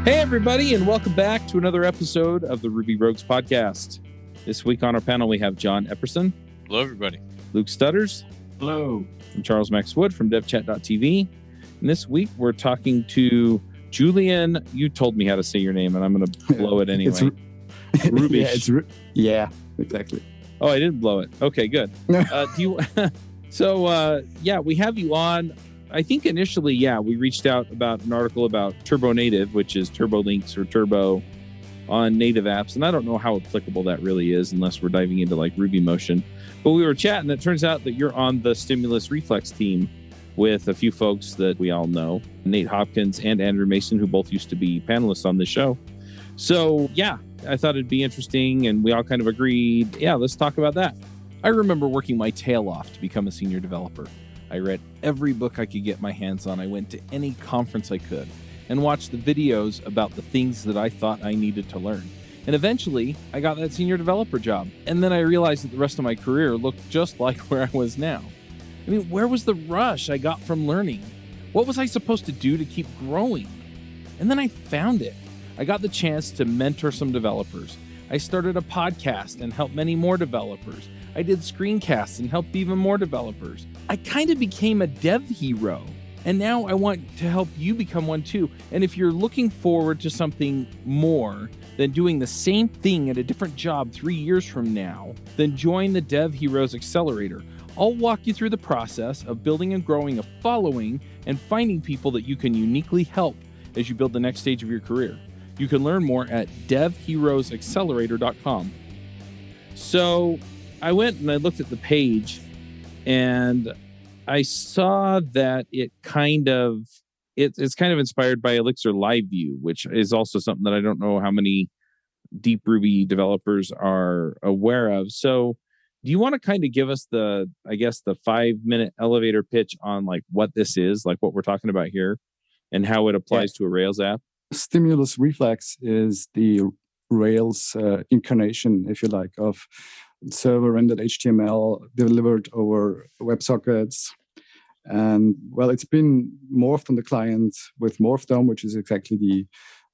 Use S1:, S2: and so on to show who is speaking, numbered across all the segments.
S1: Hey, everybody, and welcome back to another episode of the Ruby Rogues podcast. This week on our panel, we have John Epperson.
S2: Hello, everybody.
S1: Luke Stutters.
S3: Hello.
S1: And Charles Max Wood from devchat.tv. And this week, we're talking to Julian. You told me how to say your name, and I'm going to blow it anyway.
S3: Rubisch. Yeah, exactly.
S1: Oh, I didn't blow it. Okay, good. We have you on. I think initially, we reached out about an article about Turbo Native, which is Turbo Links or Turbo on native apps. And I don't know how applicable that really is unless we're diving into like Ruby Motion. But we were chatting. It turns out that you're on the Stimulus Reflex team with a few folks that we all know, Nate Hopkins and Andrew Mason, who both used to be panelists on the show. So, I thought it'd be interesting. And we all kind of agreed, let's talk about that.
S4: I remember working my tail off to become a senior developer. I read every book I could get my hands on. I went to any conference I could and watched the videos about the things that I thought I needed to learn. And eventually, I got that senior developer job. And then I realized that the rest of my career looked just like where I was now. I mean, where was the rush I got from learning? What was I supposed to do to keep growing? And then I found it. I got the chance to mentor some developers. I started a podcast and helped many more developers. I did screencasts and helped even more developers. I kind of became a dev hero. And now I want to help you become one too. And if you're looking forward to something more than doing the same thing at a different job 3 years from now, then join the Dev Heroes Accelerator. I'll walk you through the process of building and growing a following and finding people that you can uniquely help as you build the next stage of your career. You can learn more at devheroesaccelerator.com.
S1: So I went and I looked at the page and I saw that it's kind of inspired by Elixir Live View, which is also something that I don't know how many deep Ruby developers are aware of. So do you want to kind of give us the 5-minute elevator pitch on like what this is, like what we're talking about here and how it applies to a Rails app?
S3: Stimulus Reflex is the Rails incarnation, if you like, of server-rendered HTML delivered over WebSockets. And, it's been morphed on the client with Morphdom, which is exactly the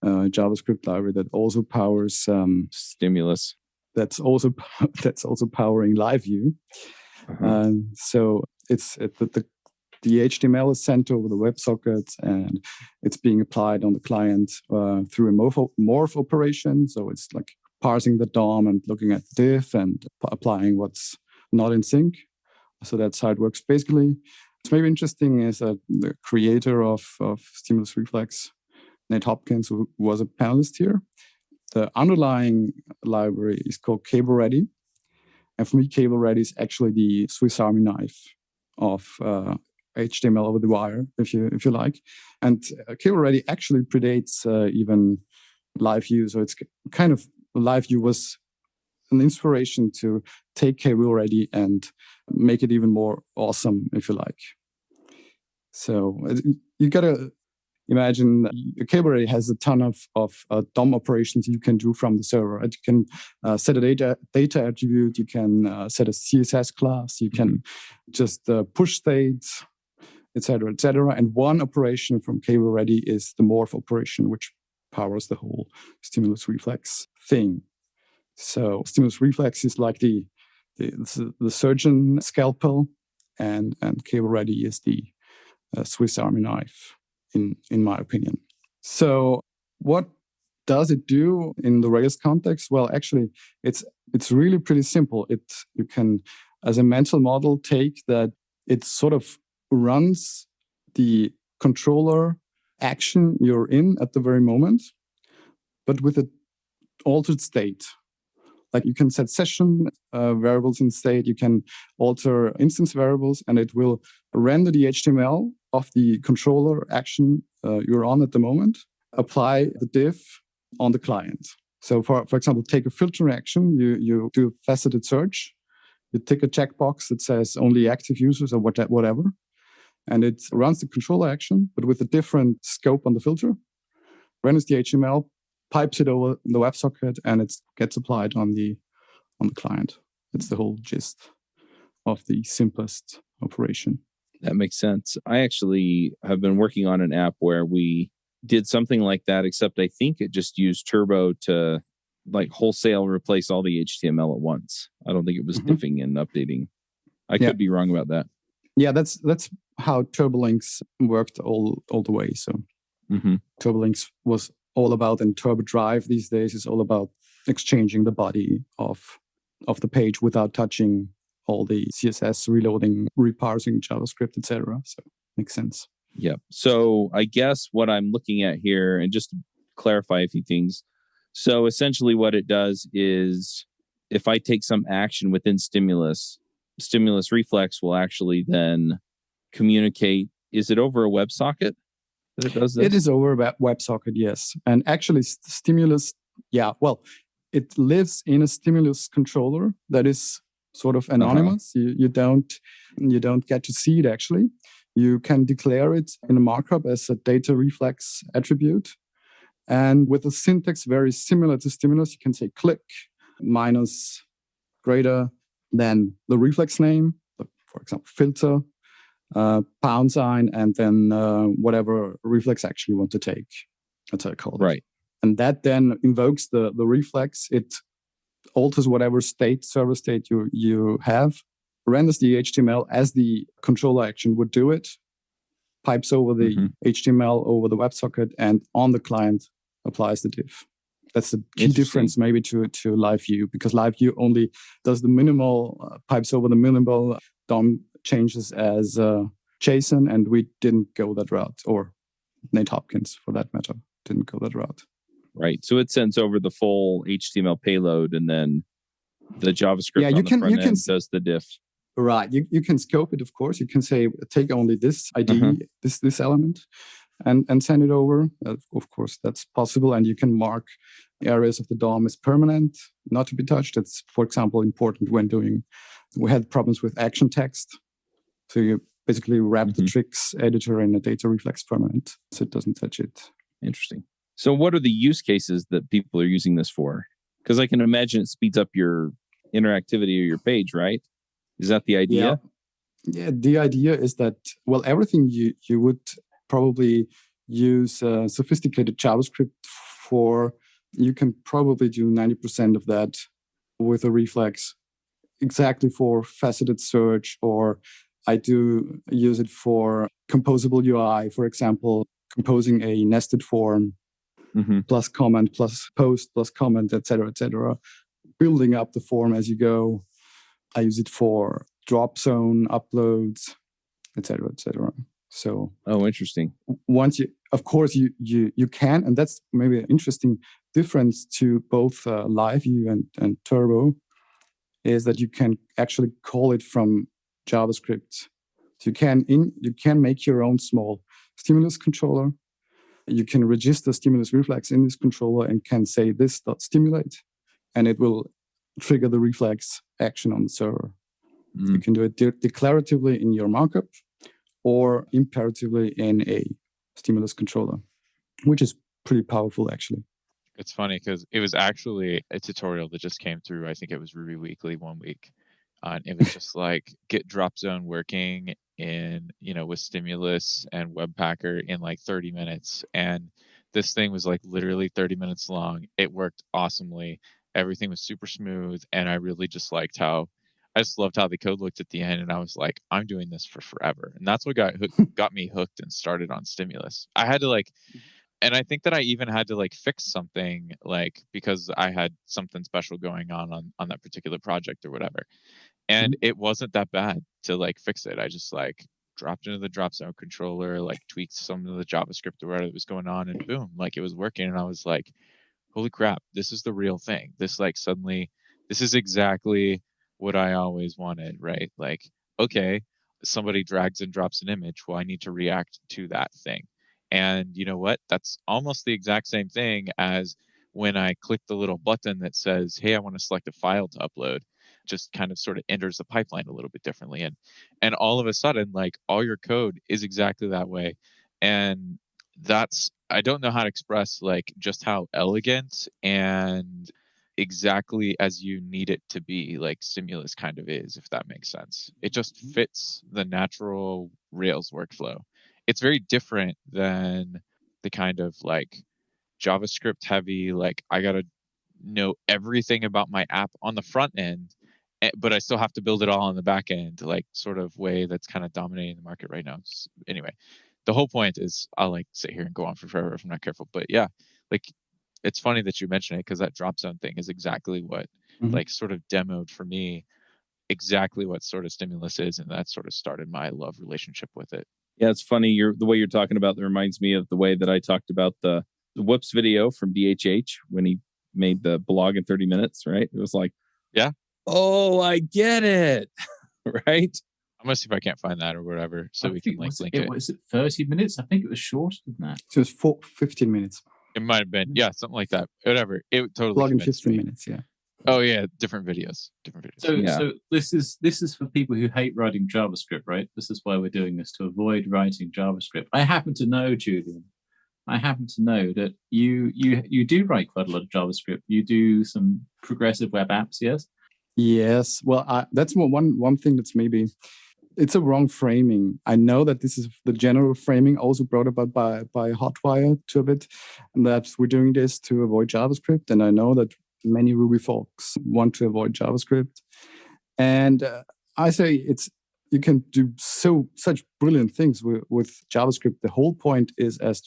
S3: JavaScript library that also powers
S1: Stimulus.
S3: That's also powering LiveView. So the HTML is sent over the WebSocket and it's being applied on the client through a morph operation. So it's like parsing the DOM and looking at diff and applying what's not in sync. So that's how it works. Basically, what's maybe interesting is that the creator of Stimulus Reflex, Nate Hopkins, who was a panelist here, the underlying library is called Cable Ready. And for me, Cable Ready is actually the Swiss Army knife of HTML over the wire, if you like. And Cable Ready actually predates even LiveView. So it's kind of LiveView was an inspiration to take Cable Ready and make it even more awesome, if you like. So you gotta imagine Cable Ready has a ton of DOM operations you can do from the server. You can set a data attribute. You can set a CSS class. You can just push states, etc., etc. And one operation from Cable Ready is the morph operation, which powers the whole Stimulus Reflex thing. So Stimulus Reflex is like the surgeon scalpel, and Cable Ready is the Swiss Army knife, in my opinion. So what does it do in the Rails context? Well, actually, it's really pretty simple. You can, as a mental model, take that it sort of runs the controller action you're in at the very moment, but with an altered state. Like you can set session variables in state, you can alter instance variables, and it will render the HTML of the controller action you're on at the moment, apply the diff on the client. So for example, take a filter action, you do a faceted search, you tick a checkbox that says only active users or whatever, and it runs the controller action, but with a different scope on the filter, renders the HTML, pipes it over the WebSocket, and it gets applied on the client. It's the whole gist of the simplest operation.
S1: That makes sense. I actually have been working on an app where we did something like that, except I think it just used Turbo to like wholesale replace all the HTML at once. I don't think it was diffing and updating. I could be wrong about that.
S3: Yeah, that's how TurboLinks worked all the way. So TurboLinks was all about, and TurboDrive these days is all about exchanging the body of the page without touching all the CSS, reloading, reparsing JavaScript, etc. So makes sense.
S1: Yeah. So I guess what I'm looking at here, and just to clarify a few things. So essentially what it does is if I take some action within Stimulus Reflex will actually then communicate. Is it over a WebSocket that it does this?
S3: It is over a WebSocket, yes. And actually Stimulus, it lives in a Stimulus controller that is sort of anonymous. You don't get to see it actually. You can declare it in a markup as a data reflex attribute. And with a syntax very similar to Stimulus, you can say click minus greater than the reflex name, for example, filter, pound sign, and then whatever reflex action you want to take. That's how I call it.
S1: Right.
S3: And that then invokes the reflex. It alters whatever server state you have, renders the HTML as the controller action would do it, pipes over the HTML over the WebSocket, and on the client applies the div. That's the key difference maybe to Live View, because Live View only does the minimal, pipes over the minimal DOM changes as JSON, and we didn't go that route, or Nate Hopkins for that matter didn't go that route.
S1: Right. So it sends over the full HTML payload, and then the JavaScript on the front end does the diff.
S3: Right. You can scope it, of course. You can say, take only this ID, this element, and send it over. Of course, that's possible. And you can mark areas of the DOM as permanent, not to be touched. That's, for example, important when we had problems with action text. So you basically wrap the tricks editor in a data reflex permanent, so it doesn't touch it.
S1: Interesting. So what are the use cases that people are using this for? Because I can imagine it speeds up your interactivity of your page, right? Is that the idea?
S3: Yeah, the idea is that, well, everything you would probably use sophisticated JavaScript for, you can probably do 90% of that with a reflex, exactly for faceted search, or I do use it for composable UI, for example, composing a nested form, plus comment, plus post, plus comment, etc., building up the form as you go. I use it for drop zone uploads, etc. So,
S1: interesting.
S3: Once of course, you can, and that's maybe an interesting difference to both Live View and Turbo, is that you can actually call it from JavaScript. So you can make your own small stimulus controller. You can register stimulus reflex in this controller and can say this.stimulate, and it will trigger the reflex action on the server. You can do it declaratively in your markup or imperatively in a stimulus controller, which is pretty powerful, actually.
S2: It's funny because it was actually a tutorial that just came through. I think it was Ruby Weekly one week. And it was just like, get drop zone working in, with Stimulus and Webpacker in like 30 minutes. And this thing was like literally 30 minutes long. It worked awesomely. Everything was super smooth. And I really just loved how the code looked at the end. And I was like, I'm doing this for forever. And that's what got me hooked and started on Stimulus. I had to and I think that I even had to fix something, because I had something special going on that particular project or whatever. And it wasn't that bad to fix it. I just dropped into the drop zone controller, tweaked some of the JavaScript or whatever was going on, and boom, it was working. And I was like, holy crap, this is the real thing. This suddenly, this is exactly what I always wanted, right? Okay, somebody drags and drops an image. Well, I need to react to that thing. And you know what? That's almost the exact same thing as when I click the little button that says, hey, I want to select a file to upload. Just kind of sort of enters the pipeline a little bit differently. And all of a sudden, all your code is exactly that way. And I don't know how to express just how elegant and exactly as you need it to be Stimulus kind of is, if that makes sense. It just fits the natural Rails workflow. It's very different than the kind of like JavaScript heavy, like I gotta know everything about my app on the front end, but I still have to build it all on the back end, like sort of way that's kind of dominating the market right now. Anyway, the whole point is I'll like sit here and go on for forever if I'm not careful. But yeah, like it's funny that you mention it because that drop zone thing is exactly what like sort of demoed for me exactly what sort of stimulus is, and that sort of started my love relationship with it.
S1: Yeah, it's funny. The way you're talking about that reminds me of the way that I talked about the Whoops video from DHH when he made the blog in 30 minutes, right? It was like,
S2: yeah,
S1: oh, I get it. Right?
S2: I'm gonna see if I can't find that or whatever, so we can link it.
S5: Was it 30 minutes? I think it was shorter than that.
S3: So it's 15 minutes.
S2: It might have been, yeah, something like that. Whatever. It totally
S3: Blog in 15 minutes, yeah.
S2: Oh yeah, different videos.
S5: So this is for people who hate writing JavaScript, right? This is why we're doing this, to avoid writing JavaScript. I happen to know, Julian, that you do write quite a lot of JavaScript. You do some progressive web apps, yes?
S3: Yes. Well, that's one thing that's maybe it's a wrong framing. I know that this is the general framing also brought about by Hotwire to a bit, and that we're doing this to avoid JavaScript. And I know that many Ruby folks want to avoid JavaScript. And I say you can do such brilliant things with JavaScript. The whole point is, as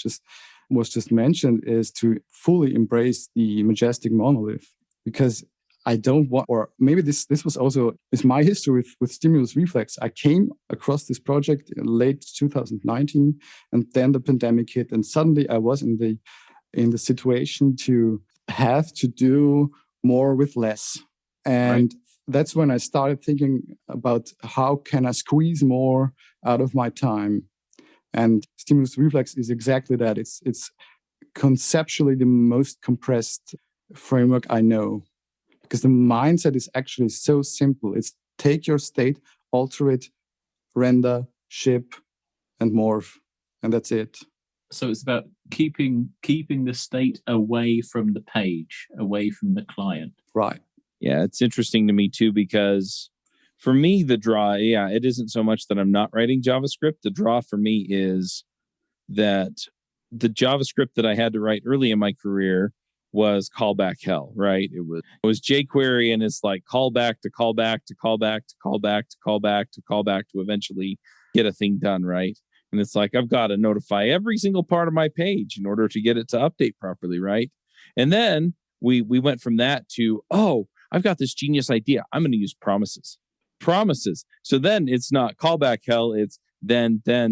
S3: was just mentioned, is to fully embrace the majestic monolith, because I don't want, or maybe this was also is my history with Stimulus Reflex. I came across this project in late 2019, and then the pandemic hit, and suddenly I was in the situation to have to do more with less. And that's when I started thinking about how can I squeeze more out of my time. And Stimulus Reflex is exactly that. It's conceptually the most compressed framework I know, because the mindset is actually so simple. It's take your state, alter it, render, ship, and morph, and that's it.
S5: So it's about keeping the state away from the page, away from the client.
S3: Right.
S1: Yeah, it's interesting to me too, because for me, the draw, it isn't so much that I'm not writing JavaScript. The draw for me is that the JavaScript that I had to write early in my career was callback hell, right? It was jQuery, and it's like callback to callback to callback to callback to callback to callback to eventually get a thing done, right? And it's like, I've got to notify every single part of my page in order to get it to update properly, right? And then we went from that to, I've got this genius idea. I'm going to use promises. So then it's not callback hell. It's then catch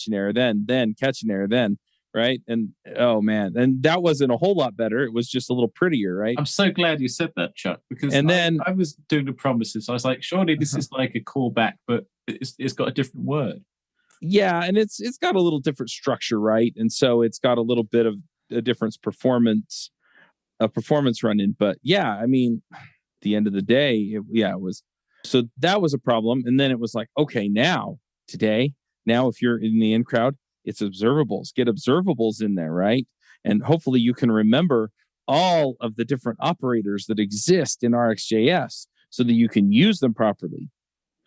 S1: an error, then catch an error, then, right? And oh man, and that wasn't a whole lot better. It was just a little prettier, right?
S5: I'm so glad you said that, Chuck, because I was doing the promises. I was like, surely this is like a callback, but it's got a different word.
S1: Yeah, and it's got a little different structure, right? And so it's got a little bit of a different performance run in. But yeah, I mean, at the end of the day, it was. So that was a problem. And then it was like, okay, now if you're in the in crowd, it's observables. Get observables in there, right? And hopefully you can remember all of the different operators that exist in RxJS so that you can use them properly.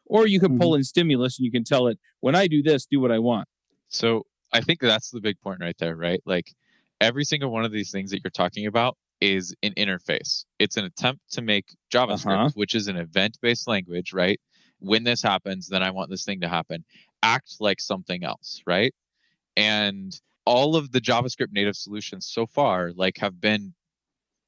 S1: Or you can pull in stimulus and you can tell it, when I do this, do what I want.
S2: So I think that's the big point right there, right? Like every single one of these things that you're talking about is an interface. It's an attempt to make JavaScript, which is an event-based language, right? When this happens, then I want this thing to happen. Act like something else, right? And all of the JavaScript native solutions so far, like, have been,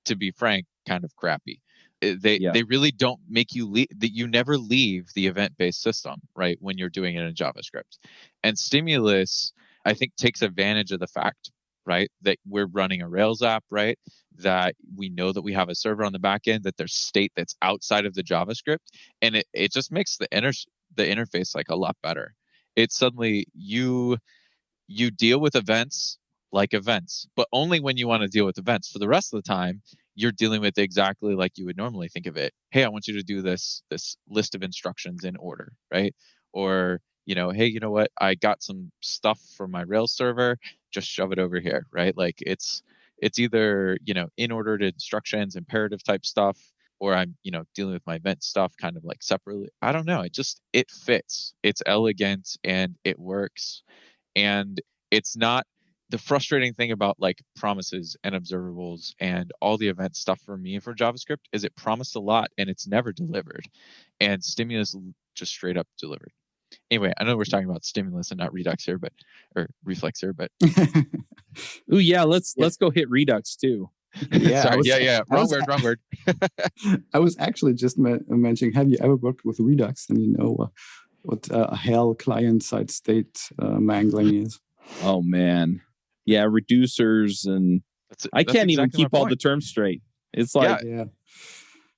S2: to be frank, kind of crappy. They really don't make you leave. You never leave the event-based system, right, when you're doing it in JavaScript. And Stimulus, I think, takes advantage of the fact, right, that we're running a Rails app, right, that we know that we have a server on the back end, that there's state that's outside of the JavaScript, and it just makes the interface like a lot better. It's suddenly you deal with events like events, but only when you want to deal with events. For the rest of the time, you're dealing with exactly like you would normally think of it. Hey, I want you to do this list of instructions in order, right? Or, hey, you know what? I got some stuff from my Rails server, just shove it over here, right? Like it's either, in ordered instructions, imperative type stuff, or I'm, dealing with my event stuff kind of like separately. I don't know. It fits. It's elegant and it works. And it's not the frustrating thing about like promises and observables and all the event stuff for me for JavaScript is it promised a lot and it's never delivered. And Stimulus just straight up delivered. Anyway, I know we're talking about Stimulus and not Redux here, or Reflex here, but
S1: Ooh, yeah, let's go hit Redux too.
S3: Yeah,
S2: Sorry, wrong word.
S3: I was actually just mentioning, have you ever worked with Redux? And you know what hell client-side state mangling is.
S1: Oh man, yeah, reducers and I can't even keep all the terms straight. It's like,
S3: Yeah.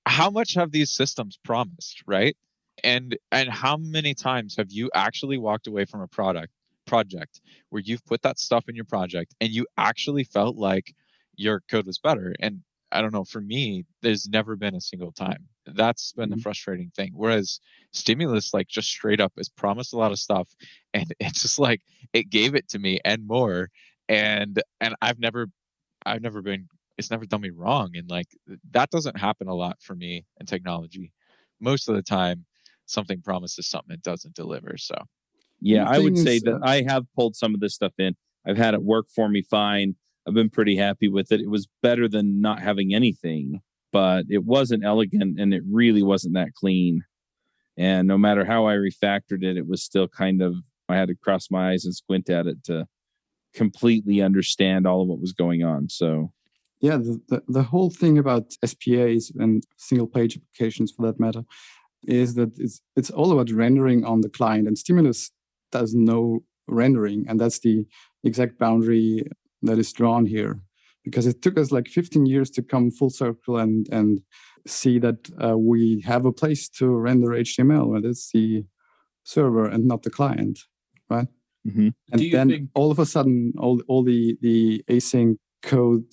S2: How much have these systems promised, right? And how many times have you actually walked away from a project where you've put that stuff in your project and you actually felt like your code was better? And I don't know, for me, there's never been a single time. That's been the frustrating thing. Whereas Stimulus, like, just straight up has promised a lot of stuff, and it's just like it gave it to me and more. And I've never been, it's never done me wrong. And like that doesn't happen a lot for me in technology. Most of the time, something promises something it doesn't deliver. So
S1: yeah, I would say that I have pulled some of this stuff in. I've had it work for me fine. I've been pretty happy with it. It was better than not having anything, but it wasn't elegant and it really wasn't that clean. And no matter how I refactored it, it was still kind of, I had to cross my eyes and squint at it to completely understand all of what was going on. So
S3: yeah, the whole thing about SPAs and single page applications for that matter is that it's all about rendering on the client, and Stimulus does no rendering, and that's the exact boundary that is drawn here, because it took us like 15 years to come full circle and see that we have a place to render HTML, and it's the server and not the client, right?
S1: Mm-hmm.
S3: And then all of a sudden, all the async code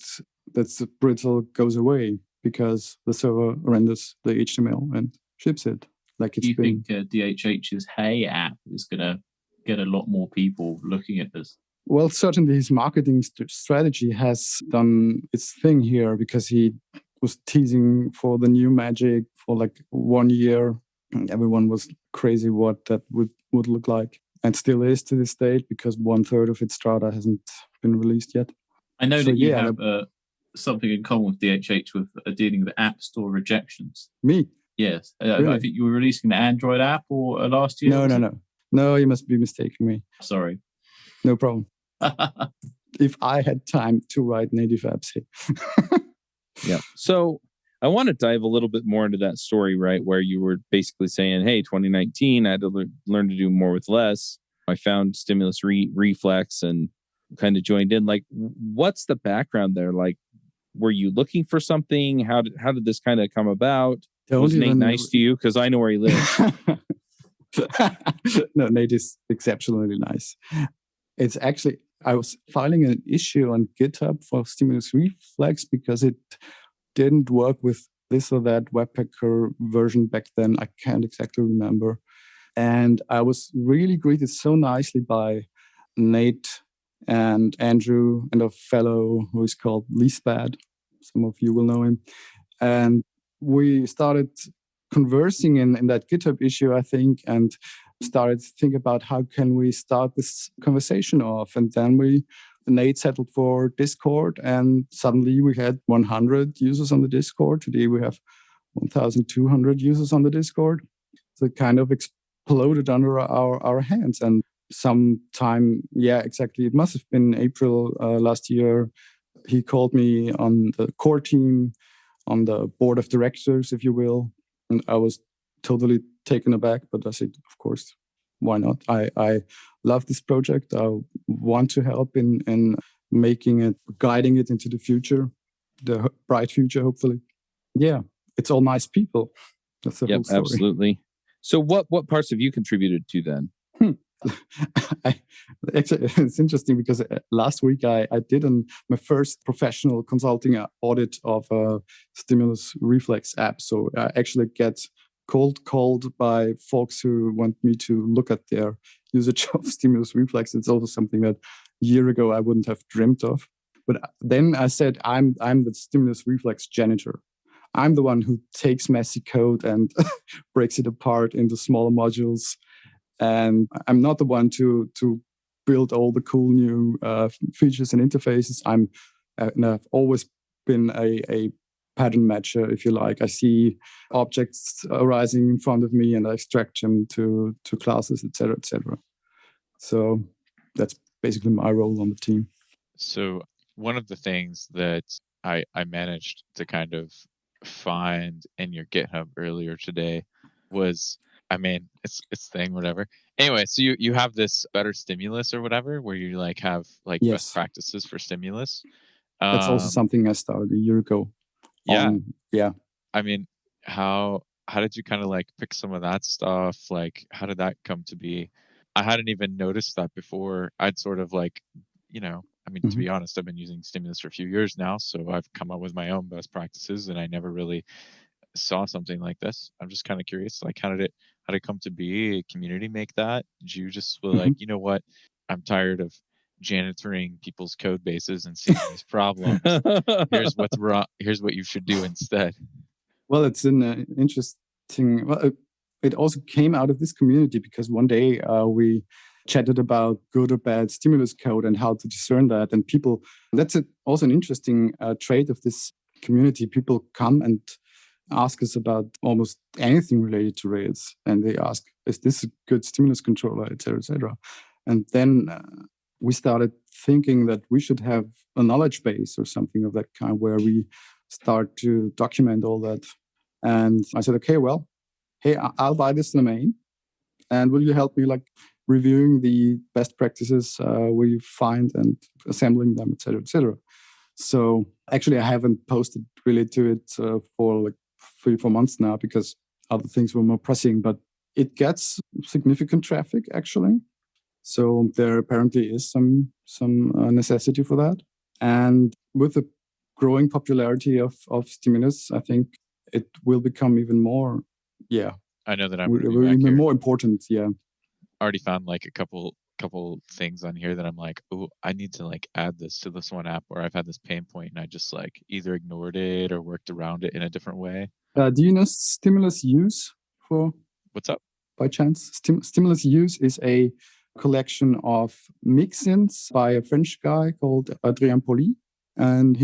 S3: that's brittle goes away because the server renders the HTML and ships it. Like it's.
S5: Do you think DHH's Hey app is going to get a lot more people looking at this?
S3: Well, certainly his marketing strategy has done its thing here, because he was teasing for the new magic for like 1 year. Everyone was crazy what that would look like, and still is to this date, because 1/3 of its strata hasn't been released yet.
S5: I know that you have something in common with DHH with dealing with App Store rejections.
S3: Me?
S5: Yes.
S3: Really?
S5: I think you were releasing the Android app or last year?
S3: No, you must be mistaking me.
S5: Sorry.
S3: No problem. If I had time to write native apps here.
S1: Yeah. So I want to dive a little bit more into that story, right? Where you were basically saying, hey, 2019, I had to learn to do more with less. I found Stimulus Reflex and kind of joined in. Like, what's the background there? Like, were you looking for something? How did this kind of come about? Was Nate nice to you? Because I know where he lives.
S3: No, Nate is exceptionally nice. It's actually, I was filing an issue on GitHub for Stimulus Reflex because it didn't work with this or that Webpacker version back then. I can't exactly remember. And I was really greeted so nicely by Nate and Andrew and a fellow who is called Lisbad. Some of you will know him. And we started conversing in that GitHub issue, I think, and started to think about how can we start this conversation off. And then Nate settled for Discord, and suddenly we had 100 users on the Discord. Today we have 1,200 users on the Discord. So it kind of exploded under our hands. And sometime, yeah, exactly, it must have been April last year, he called me on the core team, on the board of directors, if you will. And I was totally taken aback, but I said, of course, why not? I love this project. I want to help in making it, guiding it into the future, the bright future, hopefully. Yeah, it's all nice people. That's the whole story.
S1: Absolutely. So what parts have you contributed to then?
S3: Actually, it's interesting because last week I did my first professional consulting audit of a Stimulus Reflex app. So I actually get called by folks who want me to look at their usage of Stimulus Reflex. It's also something that a year ago I wouldn't have dreamt of. But then I said, I'm the Stimulus Reflex janitor. I'm the one who takes messy code and breaks it apart into smaller modules. And I'm not the one to build all the cool new features and interfaces. And I've always been a pattern matcher, if you like. I see objects arising in front of me and I extract them to classes, etc., etc. So that's basically my role on the team.
S2: So one of the things that I managed to kind of find in your GitHub earlier today was, I mean, it's thing, whatever. Anyway, so you have this better stimulus or whatever, where you like have like best
S3: Yes.
S2: practices for stimulus.
S3: That's also something I started a year ago.
S2: Yeah.
S3: Yeah.
S2: I mean, how did you kind of like pick some of that stuff? Like, how did that come to be? I hadn't even noticed that before. I'd sort of like, I mean, to be honest, I've been using stimulus for a few years now, so I've come up with my own best practices, and I never really saw something like this. I'm just kind of curious, like, how did it come to be? A community make that? Did you just feel like, you know what? I'm tired of janitoring people's code bases and seeing these problems. Here's what's wrong. Here's what you should do instead.
S3: Well, it's an interesting. Well, it also came out of this community because one day we chatted about good or bad stimulus code and how to discern that. And people, that's also an interesting trait of this community. People come and ask us about almost anything related to Rails, and they ask, "Is this a good stimulus controller?" etc., etc. And then we started thinking that we should have a knowledge base or something of that kind where we start to document all that. And I said, okay, well, hey, I'll buy this domain, and will you help me like reviewing the best practices we find and assembling them, etc., etc. So actually, I haven't posted really to it for like 3-4 months now because other things were more pressing, but it gets significant traffic actually. So there apparently is some necessity for that. And with the growing popularity of stimulus, I think it will become even more,
S2: I know that I'm going to be back
S3: even
S2: here.
S3: more important, yeah.
S2: Already found like a couple things on here that I'm like, oh, I need to like add this to this one app, or I've had this pain point and I just like either ignored it or worked around it in a different way.
S3: Do you know stimulus use for?
S2: What's up?
S3: By chance, stimulus use is a collection of mix-ins by a French guy called Adrien Poli. And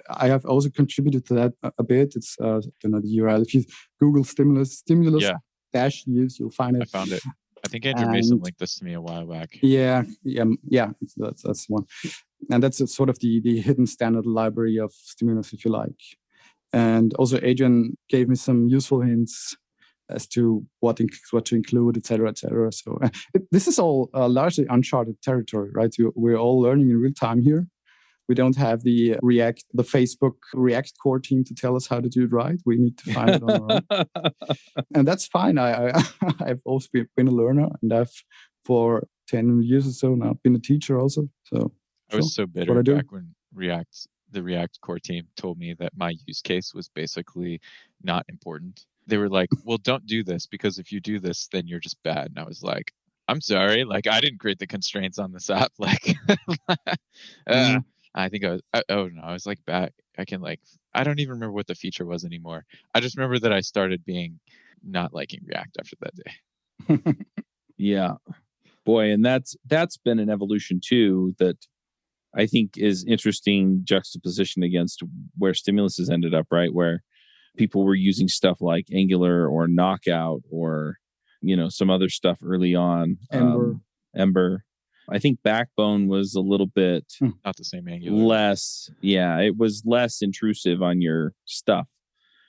S3: I have also contributed to that a bit. It's I don't know the URL. If you Google stimulus dash use, you'll find it.
S2: I found it. I think Andrew Mason linked this to me a while back.
S3: Yeah. That's one. And that's sort of the hidden standard library of stimulus, if you like. And also Adrian gave me some useful hints as to what to include, etc., etc. So this is all largely uncharted territory, right? We're all learning in real time here. We don't have the Facebook React core team to tell us how to do it right. We need to find it on our own. And that's fine. I've also been a learner, and I've for 10 years or so now been a teacher also. So
S2: I was so bitter back when the React core team told me that my use case was basically not important. They were like, well, don't do this because if you do this, then you're just bad. And I was like, I'm sorry. Like, I didn't create the constraints on this app. Like, I think I was like back. I don't even remember what the feature was anymore. I just remember that I started not liking React after that day.
S1: Yeah, boy. And that's been an evolution too, that I think is interesting juxtaposition against where stimulus has ended up, right? Where people were using stuff like Angular or Knockout or, some other stuff early on. Ember. I think Backbone was a little bit
S2: not the same Angular.
S1: Less. Yeah, it was less intrusive on your stuff.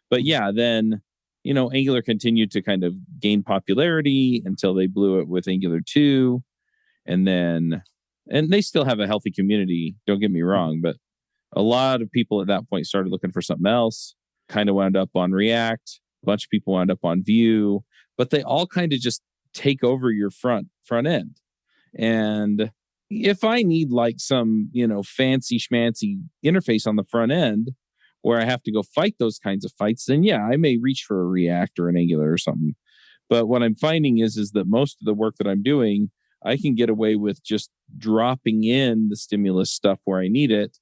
S1: But yeah, then, Angular continued to kind of gain popularity until they blew it with Angular 2. And they still have a healthy community, don't get me wrong, but a lot of people at that point started looking for something else, kind of wound up on React. A bunch of people wound up on Vue, but they all kind of just take over your front end. And if I need like some, fancy schmancy interface on the front end where I have to go fight those kinds of fights, then yeah, I may reach for a React or an Angular or something. But what I'm finding is that most of the work that I'm doing, I can get away with just dropping in the stimulus stuff where I need it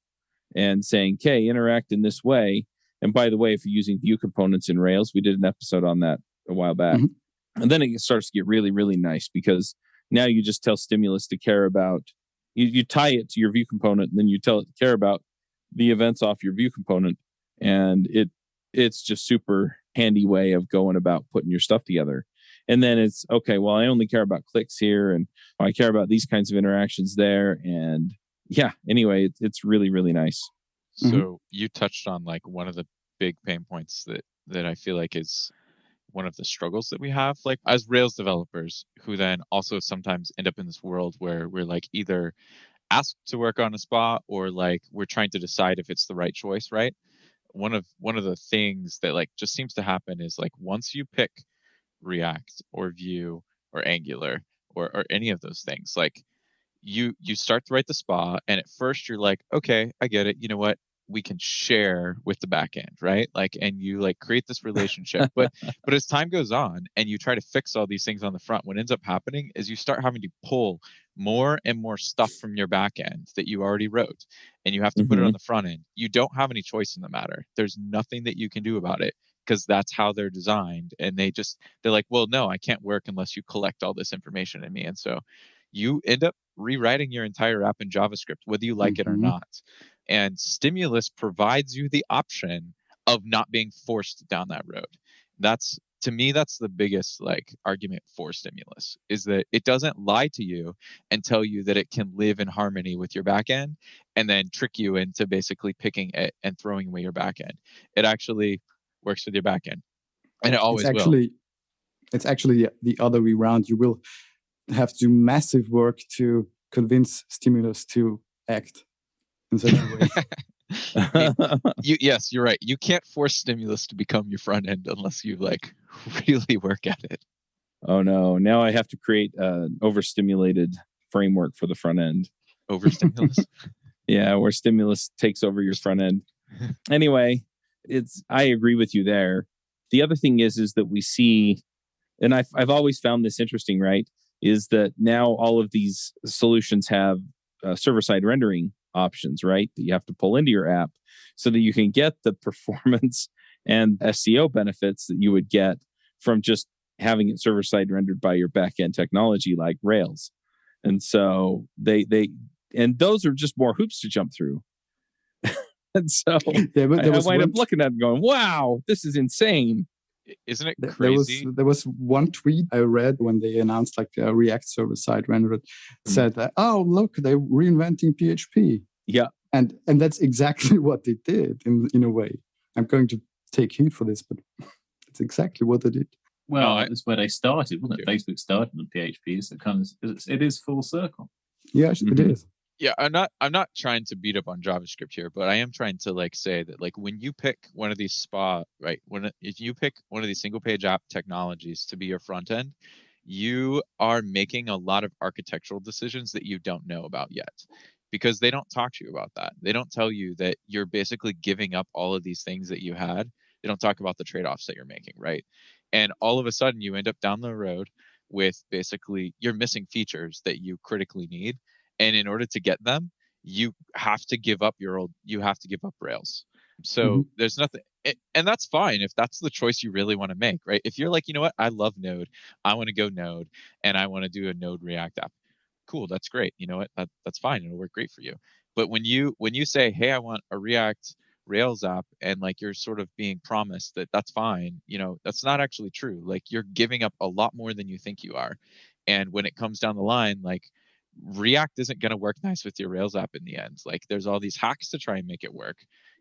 S1: and saying, okay, interact in this way. And by the way, if you're using Vue components in Rails, we did an episode on that a while back. And then it starts to get really, really nice because now you just tell stimulus to care about you tie it to your view component, and then you tell it to care about the events off your view component, and it's just super handy way of going about putting your stuff together. And then it's okay, well, I only care about clicks here, and I care about these kinds of interactions there. And yeah, anyway, it's really, really nice.
S2: So you touched on like one of the big pain points that I feel like is one of the struggles that we have, like as Rails developers, who then also sometimes end up in this world where we're like either asked to work on a spot or like we're trying to decide if it's the right choice, right? One of the things that like just seems to happen is like once you pick React or Vue or Angular or any of those things, like you start to write the spa, and at first you're like, okay, I get it. You know what? We can share with the back end, right? Like, and you like create this relationship. But as time goes on and you try to fix all these things on the front, what ends up happening is you start having to pull more and more stuff from your back end that you already wrote, and you have to put it on the front end. You don't have any choice in the matter. There's nothing that you can do about it because that's how they're designed. And they're like, well, no, I can't work unless you collect all this information in me. And so you end up rewriting your entire app in JavaScript, whether you like it or not. And Stimulus provides you the option of not being forced down that road. That's, to me, that's the biggest like argument for Stimulus, is that it doesn't lie to you and tell you that it can live in harmony with your backend and then trick you into basically picking it and throwing away your backend. It actually works with your backend, and it always will.
S3: It's actually the other way around. You will have to do massive work to convince Stimulus to act in such a way.
S2: Yes, you're right. You can't force Stimulus to become your front end unless you like really work at it.
S1: Oh no! Now I have to create an overstimulated framework for the front end.
S2: Overstimulus?
S1: Yeah, where Stimulus takes over your front end. Anyway, I agree with you there. The other thing is that we see, and I've always found this interesting, right? Is that now all of these solutions have server-side rendering options, right? That you have to pull into your app so that you can get the performance and SEO benefits that you would get from just having it server-side rendered by your back-end technology like Rails. And so and those are just more hoops to jump through. And so I wind up looking at it and going, wow, this is insane.
S2: Isn't it crazy?
S3: There was one tweet I read when they announced like a React server-side rendered. Said that, oh, look, they're reinventing PHP.
S1: Yeah.
S3: And that's exactly what they did in a way. I'm going to take heat for this, but it's exactly what they did.
S5: Well, it's where they started, wasn't it? Facebook started on PHP, so it is full circle.
S3: Yeah, it is.
S2: Yeah, I'm not trying to beat up on JavaScript here, but I am trying to like say that like when you pick one of these if you pick one of these single page app technologies to be your front end, you are making a lot of architectural decisions that you don't know about yet, because they don't talk to you about that. They don't tell you that you're basically giving up all of these things that you had. They don't talk about the trade-offs that you're making, right? And all of a sudden you end up down the road with basically you're missing features that you critically need. And in order to get them, you have to give up Rails. So there's nothing, and that's fine if that's the choice you really want to make, right? If you're like, you know what, I love Node, I want to go Node, and I want to do a Node React app. Cool, that's great. You know what, that's fine. It'll work great for you. But when you say, hey, I want a React Rails app, and like you're sort of being promised that that's fine, you know, that's not actually true. Like you're giving up a lot more than you think you are. And when it comes down the line, like React isn't going to work nice with your Rails app in the end. Like there's all these hacks to try and make it work,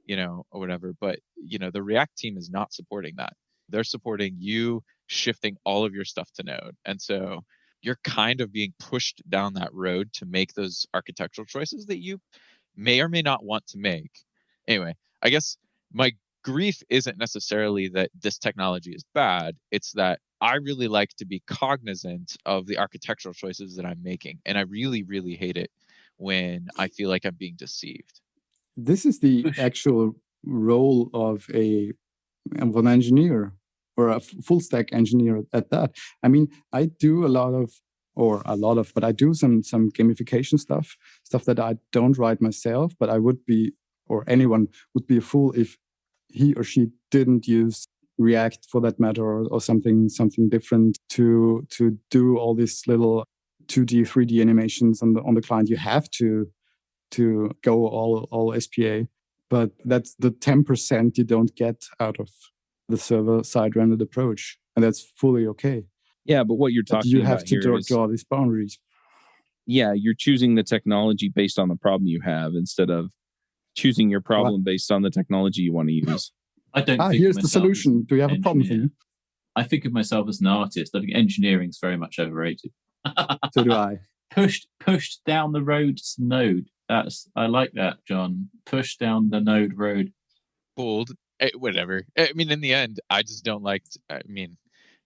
S2: you know, or whatever. But, you know, the React team is not supporting that. They're supporting you shifting all of your stuff to Node. And so you're kind of being pushed down that road to make those architectural choices that you may or may not want to make. Anyway, I guess my grief isn't necessarily that this technology is bad. It's that I really like to be cognizant of the architectural choices that I'm making. And I really, really hate it when I feel like I'm being deceived.
S3: This is the actual role of an engineer or a full stack engineer at that. I mean, I do but I do some gamification stuff that I don't write myself, but I would be, or anyone would be a fool if he or she didn't use React for that matter, or something different to do all these little 2D, 3D animations on the client, you have to go all SPA. But that's the 10% you don't get out of the server-side rendered approach, and that's fully okay.
S1: Yeah, but what you're
S3: But
S1: talking
S3: you have
S1: about
S3: to
S1: here is,
S3: draw these boundaries.
S1: yeah, you're choosing the technology based on the problem you have instead of choosing your problem based on the technology you want to use.
S5: I don't think
S3: here's
S5: of
S3: the
S5: myself
S3: solution.
S5: as
S3: Do you have a
S5: an
S3: problem for
S5: engineer.
S3: me?
S5: I think of myself as an artist. I think engineering's very much overrated.
S3: So do I.
S5: Pushed down the road to Node. I like that, John. Push down the Node road.
S2: Bold. Whatever. I mean, in the end, I just don't like.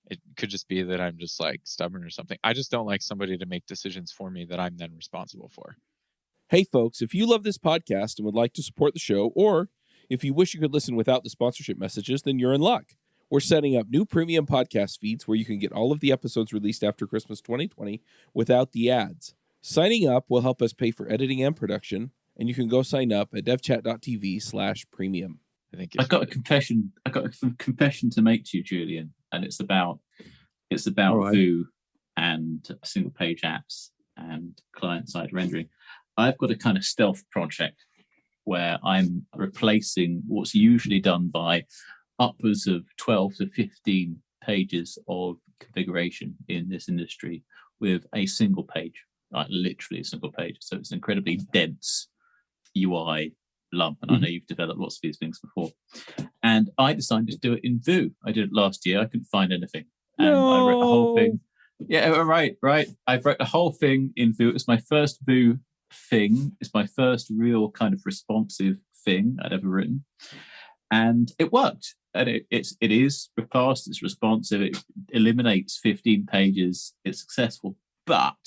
S2: It could just be that I'm just like stubborn or something. I just don't like somebody to make decisions for me that I'm then responsible for.
S4: Hey, folks, if you love this podcast and would like to support the show, or if you wish you could listen without the sponsorship messages, then you're in luck. We're setting up new premium podcast feeds where you can get all of the episodes released after Christmas 2020 without the ads. Signing up will help us pay for editing and production, and you can go sign up at devchat.tv/premium.
S2: I think
S5: I've got a confession. I've got a confession to make to you, Julian, and it's about
S3: right.
S5: Vue and single page apps and client side rendering. I've got a kind of stealth project where I'm replacing what's usually done by upwards of 12 to 15 pages of configuration in this industry with a single page, like literally a single page. So it's an incredibly dense UI lump. And I know you've developed lots of these things before. And I decided to do it in Vue. I did it last year. I couldn't find anything. And I wrote the whole thing. Yeah, right. I wrote the whole thing in Vue. It was my first Vue thing. It's my first real kind of responsive thing I'd ever written. And it worked. And it is fast, it's responsive, it eliminates 15 pages, it's successful. But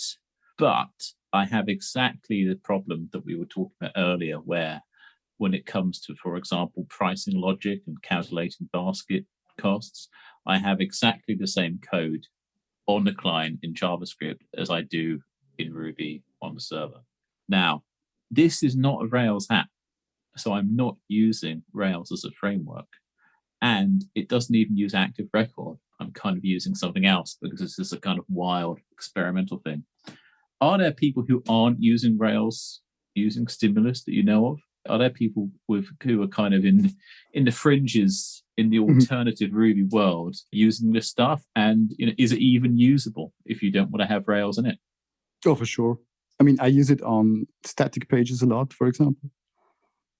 S5: I have exactly the problem that we were talking about earlier, where when it comes to, for example, pricing logic and calculating basket costs, I have exactly the same code on the client in JavaScript as I do in Ruby on the server. Now, this is not a Rails app, so I'm not using Rails as a framework. And it doesn't even use Active Record. I'm kind of using something else because this is a kind of wild experimental thing. Are there people who aren't using Rails, using Stimulus that you know of? Are there people who are kind of in the fringes in the alternative Ruby world using this stuff? And is it even usable if you don't want to have Rails in it?
S3: Oh, for sure. I mean, I use it on static pages a lot, for example.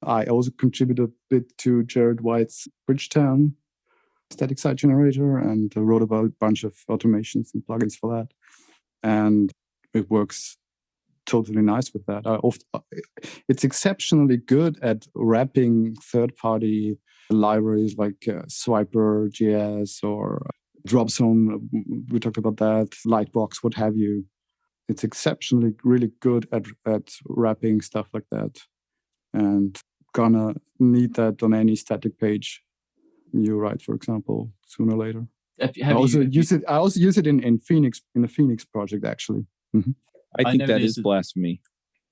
S3: I also contribute a bit to Jared White's Bridgetown static site generator and wrote about a bunch of automations and plugins for that. And it works totally nice with that. It's exceptionally good at wrapping third-party libraries like Swiper.js or Dropzone. We talked about that, Lightbox, what have you. It's exceptionally really good at wrapping stuff like that. And gonna need that on any static page you write, for example, sooner or later. I also use it in Phoenix, in the Phoenix project, actually. Mm-hmm.
S1: I think that is blasphemy.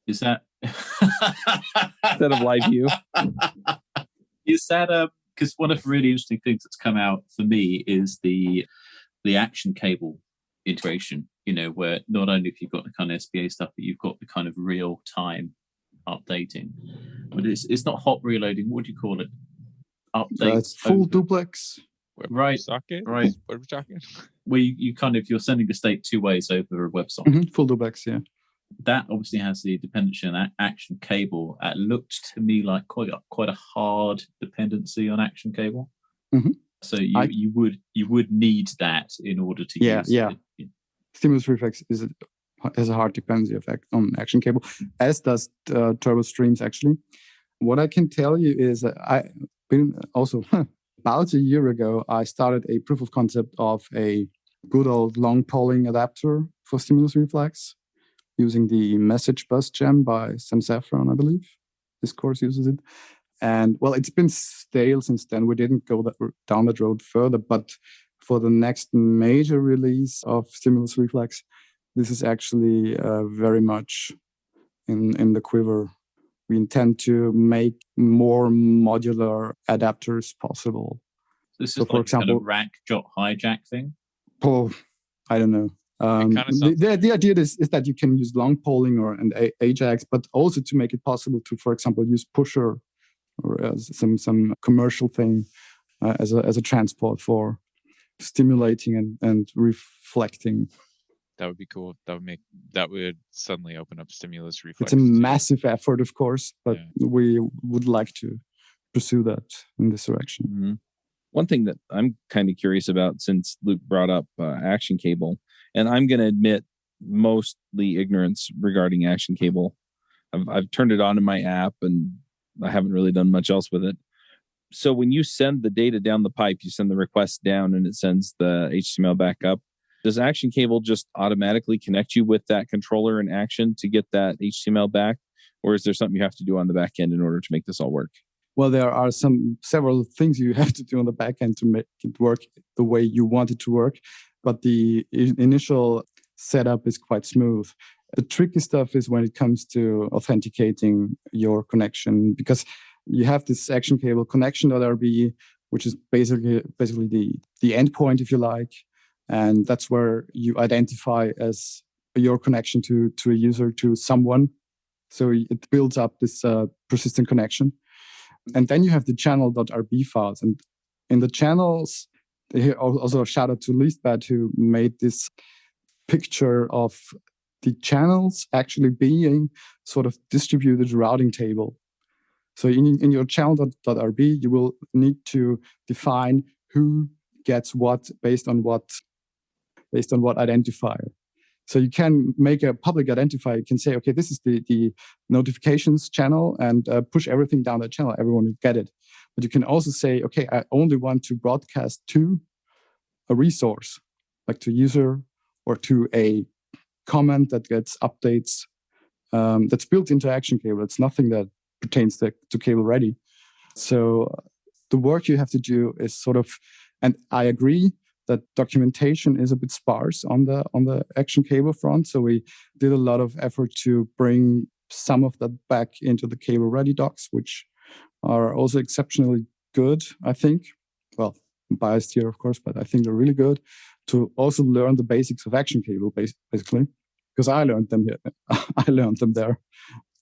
S5: Is that
S1: instead of live view?
S5: Is that because one of the really interesting things that's come out for me is the action cable integration. Where not only if you've got the kind of SPA stuff, but you've got the kind of real time updating. But it's not hot reloading. What do you call it? Update.
S3: It's full duplex.
S2: Right. Socket?
S5: Right.
S2: What are we talking?
S5: Where you're sending the state two ways over a WebSocket.
S3: Mm-hmm. Full duplex, yeah.
S5: That obviously has the dependency on action cable. It looked to me like quite a hard dependency on action cable.
S3: Mm-hmm.
S5: So you would need that in order to use it.
S3: Stimulus Reflex has a hard dependency effect on action cable, as does Turbo Streams, actually. What I can tell you is that I've been also about a year ago, I started a proof of concept of a good old long polling adapter for Stimulus Reflex using the message bus gem by Sam Saffron, I believe. This course uses it. And well, it's been stale since then. We didn't go down that road further, but for the next major release of Stimulus Reflex, this is actually very much in the quiver. We intend to make more modular adapters possible.
S5: This is, so for example, kind of rack hijack thing.
S3: Oh, I don't know. The idea is that you can use long polling and Ajax, but also to make it possible to, for example, use pusher or some commercial thing as a transport for stimulating and reflecting.
S2: That would be cool. That would suddenly open up stimulus reflex.
S3: It's a massive effort, of course, but we would like to pursue that in this direction.
S1: Mm-hmm. One thing that I'm kind of curious about, since Luke brought up Action Cable, and I'm going to admit mostly ignorance regarding Action Cable. I've turned it on in my app and I haven't really done much else with it. So when you send the data down the pipe, you send the request down and it sends the HTML back up. Does Action Cable just automatically connect you with that controller in Action to get that HTML back? Or is there something you have to do on the back end in order to make this all work?
S3: Well, there are several things you have to do on the back end to make it work the way you want it to work. But the initial setup is quite smooth. The tricky stuff is when it comes to authenticating your connection, because you have this Action Cable connection.rb, which is basically the endpoint, if you like. And that's where you identify as your connection to a user, to someone. So it builds up this persistent connection. And then you have the channel.rb files. And in the channels, also a shout out to Leastbad, who made this picture of the channels actually being sort of distributed routing table. So in your channel.rb, you will need to define who gets what based on what identifier. So you can make a public identifier. You can say, okay, this is the notifications channel, and push everything down that channel. Everyone will get it. But you can also say, okay, I only want to broadcast to a resource, like to user or to a comment that gets updates. That's built into Action Cable. It's nothing that pertains to Cable Ready. So the work you have to do is sort of, and I agree that documentation is a bit sparse on the Action Cable front. So we did a lot of effort to bring some of that back into the Cable Ready docs, which are also exceptionally good, I think. Well, I'm biased here, of course, but I think they're really good to also learn the basics of Action Cable, basically, because I learned them here. I learned them there.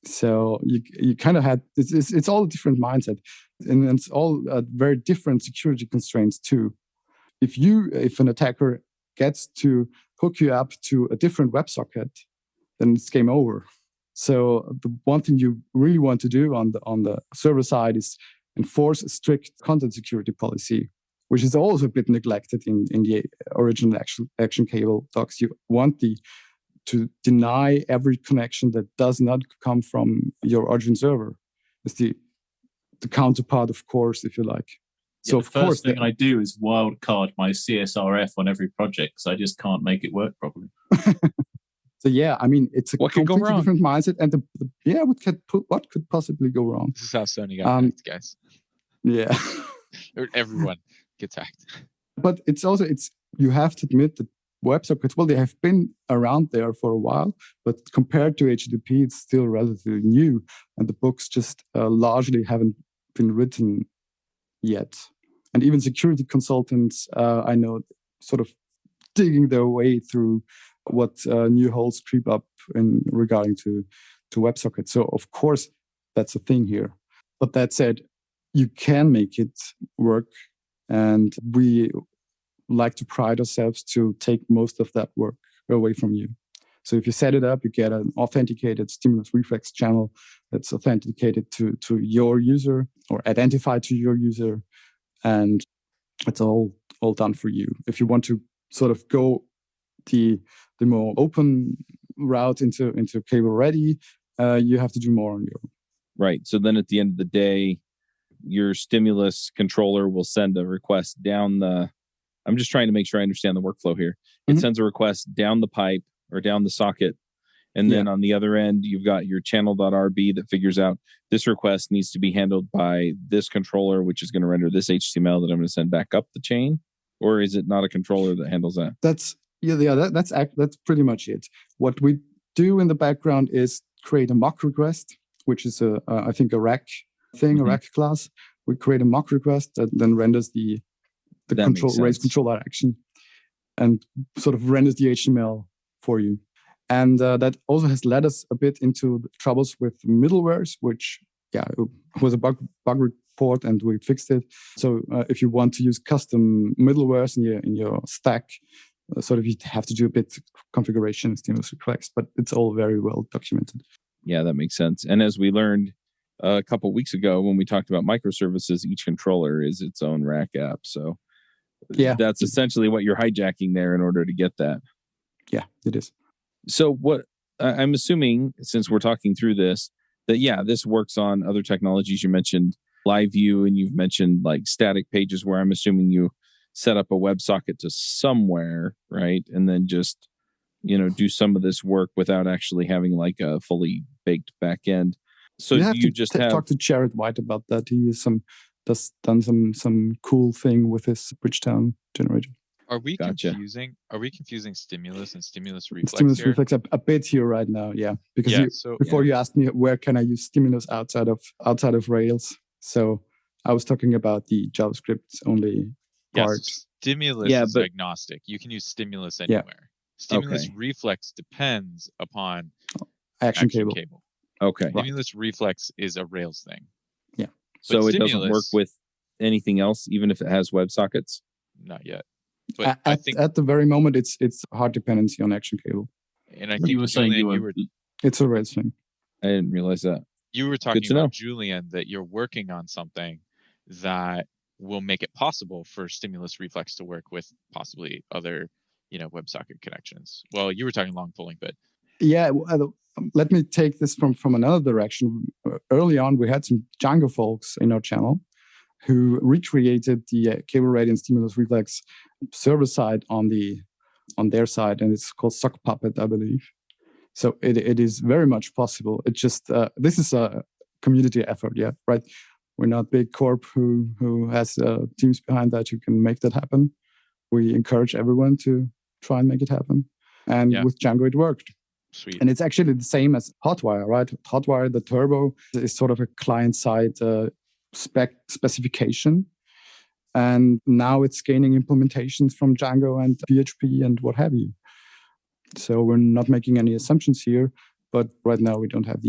S3: So you kind of had, it's all a different mindset, and it's all very different security constraints too. If an attacker gets to hook you up to a different WebSocket, then it's game over. So the one thing you really want to do on the server side is enforce a strict content security policy, which is also a bit neglected in the original Action Cable docs. You want to deny every connection that does not come from your origin server. It's the counterpart, of course, if you like.
S5: So the first thing I do is wildcard my CSRF on every project because I just can't make it work properly.
S3: So yeah, I mean, it's a completely different mindset, and what could possibly go wrong?
S2: This is how Sony got hacked, guys.
S3: Yeah,
S2: everyone gets hacked.
S3: But you have to admit that WebSockets, well, they have been around there for a while, but compared to HTTP, it's still relatively new, and the books just largely haven't been written yet. And even security consultants, I know, sort of digging their way through what new holes creep up in regarding to WebSockets. So of course, that's a thing here. But that said, you can make it work, and we like to pride ourselves to take most of that work away from you. So if you set it up, you get an authenticated stimulus reflex channel that's authenticated to your user or identified to your user, and it's all done for you. If you want to sort of go the more open route into Cable Ready, you have to do more on your own.
S1: Right. So then at the end of the day, your stimulus controller will send a request down the... I'm just trying to make sure I understand the workflow here. It sends a request down the pipe or down the socket. And then on the other end, you've got your channel.rb that figures out this request needs to be handled by this controller, which is going to render this HTML that I'm going to send back up the chain. Or is it not a controller that handles that? That's
S3: pretty much it. What we do in the background is create a mock request, which is I think a rack thing, a rack class. We create a mock request that then renders the raise controller action. and sort of renders the HTML for you. And that also has led us a bit into the troubles with middlewares, which was a bug report, and we fixed it. So if you want to use custom middlewares in your stack, sort of you have to do a bit of configuration in Stimulus Reflex, but it's all very well documented.
S1: Yeah, that makes sense. And as we learned a couple of weeks ago when we talked about microservices, each controller is its own rack app. So that's essentially what you're hijacking there in order to get that.
S3: Yeah, it is.
S1: So what I'm assuming, since we're talking through this, that this works on other technologies. You mentioned live view, and you've mentioned like static pages, where I'm assuming you set up a WebSocket to somewhere, right? And then just, do some of this work without actually having like a fully baked back end. So you just
S3: talk to Jared White about that. He has done some cool thing with his Bridgetown generator.
S2: Are we confusing stimulus and stimulus reflex?
S3: Stimulus reflex a bit here right now, because before you asked me where can I use stimulus outside of Rails, so I was talking about the JavaScript only part.
S2: Stimulus is agnostic. You can use stimulus anywhere. Stimulus reflex depends upon
S3: action cable.
S1: Okay.
S2: Stimulus reflex is a Rails thing.
S3: Yeah.
S1: So it doesn't work with anything else, even if it has WebSockets?
S2: Not yet. But
S3: I think at the very moment, it's hard dependency on action cable.
S2: And I think you were saying
S3: it's a Rails thing.
S1: I didn't realize that.
S2: You were talking about, Julian, that you're working on something that will make it possible for stimulus reflex to work with possibly other, WebSocket connections. Well, you were talking long pulling, but
S3: let me take this from another direction. Early on, we had some Django folks in our channel who recreated the cable radiant stimulus reflex server side on their side, and it's called Sock Puppet, I believe. So it is very much possible. It just this is a community effort, right? We're not big corp who has teams behind that who can make that happen. We encourage everyone to try and make it happen, and with Django it worked.
S2: Sweet.
S3: And it's actually the same as Hotwire, right? Hotwire, the turbo, is sort of a client-side specification. And now it's gaining implementations from Django and PHP and what have you. So we're not making any assumptions here, but right now we don't have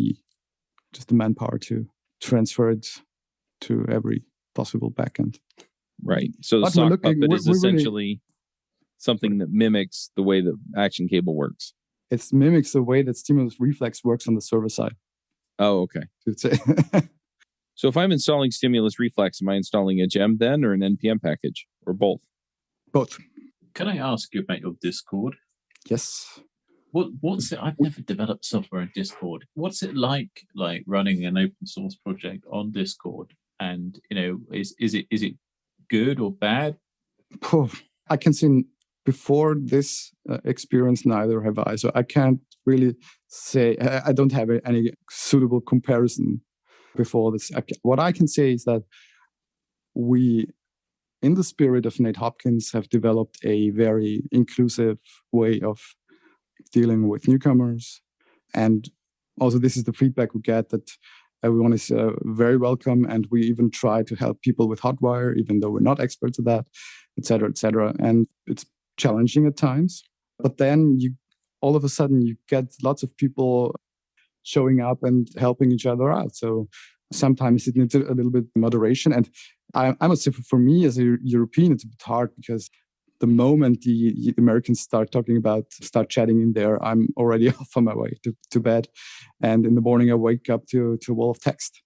S3: just the manpower to transfer it to every possible backend.
S1: Right. So the sock puppet is essentially something that mimics the way that action cable works.
S3: It mimics the way that stimulus reflex works on the server side.
S1: Oh, okay. So if I'm installing stimulus reflex, am I installing a gem then, or an NPM package, or both?
S3: Both.
S5: Can I ask you about your Discord?
S3: Yes.
S5: What's it? I've never developed software in Discord. What's it like running an open source project on Discord? And is it good or bad?
S3: I can say before this experience, neither have I. So I can't really say. I don't have any suitable comparison before this. What I can say is that we, in the spirit of Nate Hopkins, have developed a very inclusive way of dealing with newcomers. And also this is the feedback we get, that everyone is very welcome. And we even try to help people with Hotwire, even though we're not experts at that, et cetera, et cetera. And it's challenging at times. But then all of a sudden you get lots of people showing up and helping each other out. So sometimes it needs a little bit of moderation. And I must say, for me as a European, it's a bit hard, because the moment the Americans start chatting in there, I'm already off on my way to bed. And in the morning, I wake up to a wall of text.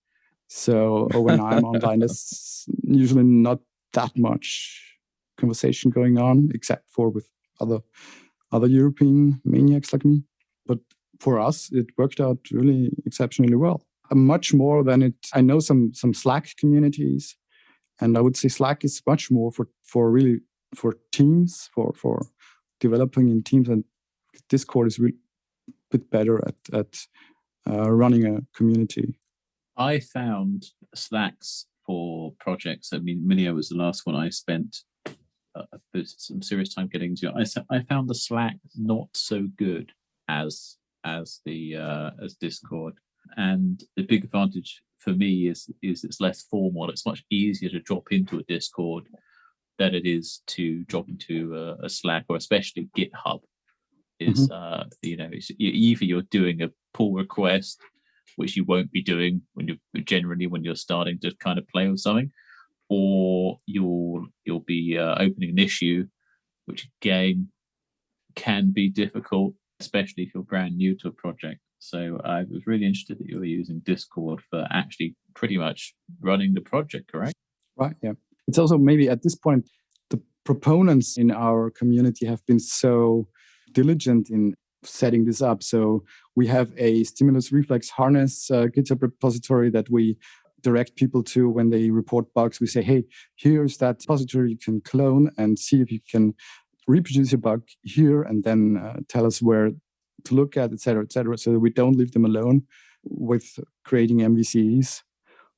S3: So when I'm online, there's usually not that much conversation going on, except for with other European maniacs like me. But for us, it worked out really exceptionally well. Much more than it. I know some Slack communities, and I would say Slack is much more for teams, for developing in teams, and Discord is really a bit better at running a community.
S5: I found Slacks for projects. I mean, Minio was the last one I spent some serious time getting into. I found the Slack not so good as Discord, and the big advantage for me is it's less formal. It's much easier to drop into a Discord, than it is to drop into a Slack, or especially GitHub. Is either you're doing a pull request, which you won't be doing when you're starting to kind of play with something, or you'll be opening an issue, which again can be difficult, especially if you're brand new to a project. So I was really interested that you were using Discord for actually pretty much running the project, correct?
S3: Right, yeah. It's also maybe at this point, the proponents in our community have been so diligent in setting this up. So we have a Stimulus Reflex harness GitHub repository that we direct people to when they report bugs. We say, hey, here's that repository you can clone and see if you can reproduce your bug here, and then tell us where to look at, et cetera, so that we don't leave them alone with creating MVCs.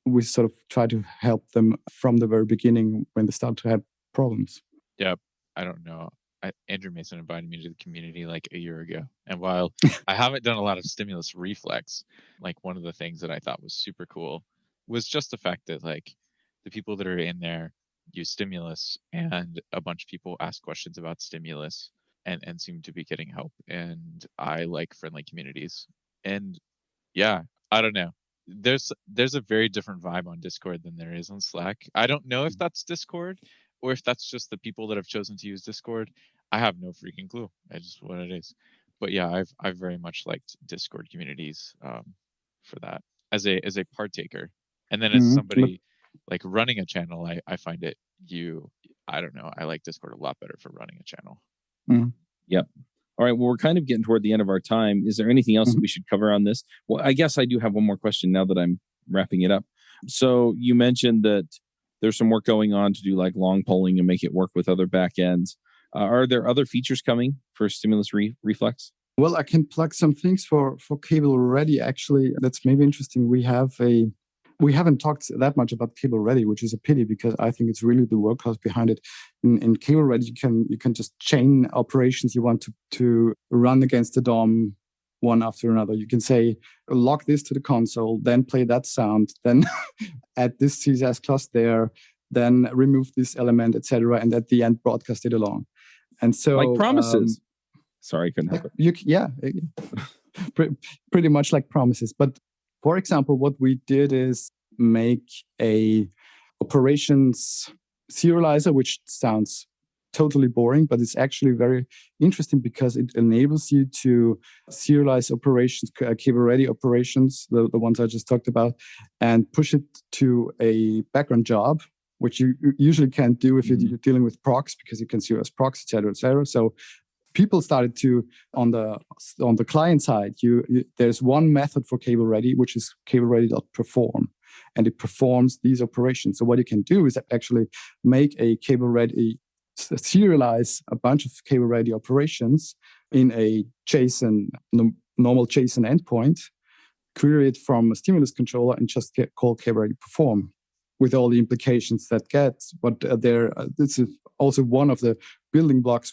S3: We sort of try to help them from the very beginning when they start to have problems.
S2: Yeah, I don't know. Andrew Mason invited me to the community like a year ago. And while I haven't done a lot of Stimulus Reflex, like one of the things that I thought was super cool was just the fact that like the people that are in there use Stimulus, and a bunch of people ask questions about Stimulus and seem to be getting help. And I like friendly communities. And yeah, I don't know. There's a very different vibe on Discord than there is on Slack. I don't know if that's Discord or if that's just the people that have chosen to use Discord. I have no freaking clue. It's just what it is. But yeah, I've very much liked Discord communities for that as a partaker. And then as somebody like running a channel, I find it I don't know. I like Discord a lot better for running a channel.
S1: Yep. All right. Well, we're kind of getting toward the end of our time. Is there anything else that we should cover on this? Well, I guess I do have one more question now that I'm wrapping it up. So you mentioned that there's some work going on to do like long polling and make it work with other backends. Are there other features coming for Stimulus Reflex?
S3: Well, I can plug some things for Cable Ready. Actually, that's maybe interesting. We haven't talked that much about Cable Ready, which is a pity because I think it's really the workhorse behind it. In Cable Ready, you can just chain operations you want to run against the DOM one after another. You can say, log this to the console, then play that sound, then add this CSS class there, then remove this element, etc., and at the end broadcast it along. And so,
S1: like promises. Sorry, I couldn't help
S3: it. Pretty much like promises. But for example, what we did is make a operations serializer, which sounds totally boring, but it's actually very interesting because it enables you to serialize operations, Cable-ready operations, the ones I just talked about, and push it to a background job, which you usually can't do if you're dealing with procs, because you can serialize procs, et cetera, et cetera. So people started to, on the client side, there's one method for Cable-ready, which is Cable-ready.perform, and it performs these operations. So what you can do is actually make a Cable-ready, serialize a bunch of Cable-ready operations in a JSON, normal JSON endpoint, query it from a stimulus controller, and just call Cable-ready.perform with all the implications that gets. But this is also one of the building blocks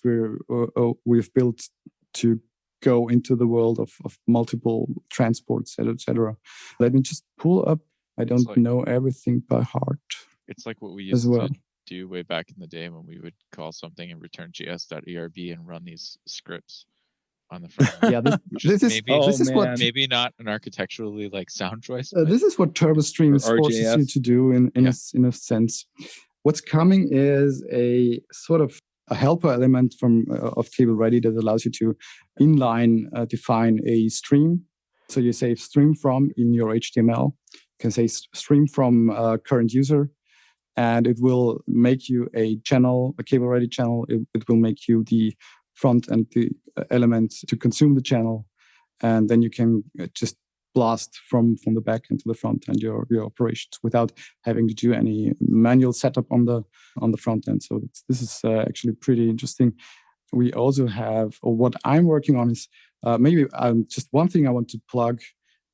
S3: we've built to go into the world of multiple transports, et cetera. Let me just pull up. I don't know everything by heart.
S2: It's like what we used to do way back in the day when we would call something and return gs.erb and run these scripts on the front end.
S3: Yeah, this is what
S2: maybe not an architecturally like sound choice.
S3: This is what TurboStream forces you to do in a sense. What's coming is a sort of a helper element of Cable-ready that allows you to inline define a stream. So you say stream from in your HTML. You can say stream from current user, and it will make you a channel, a Cable-ready channel. It will make you the front and the element to consume the channel, and then you can just blast from the back into the front end your operations without having to do any manual setup on the front end. So this is actually pretty interesting. We also have, or what I'm working on is maybe just one thing I want to plug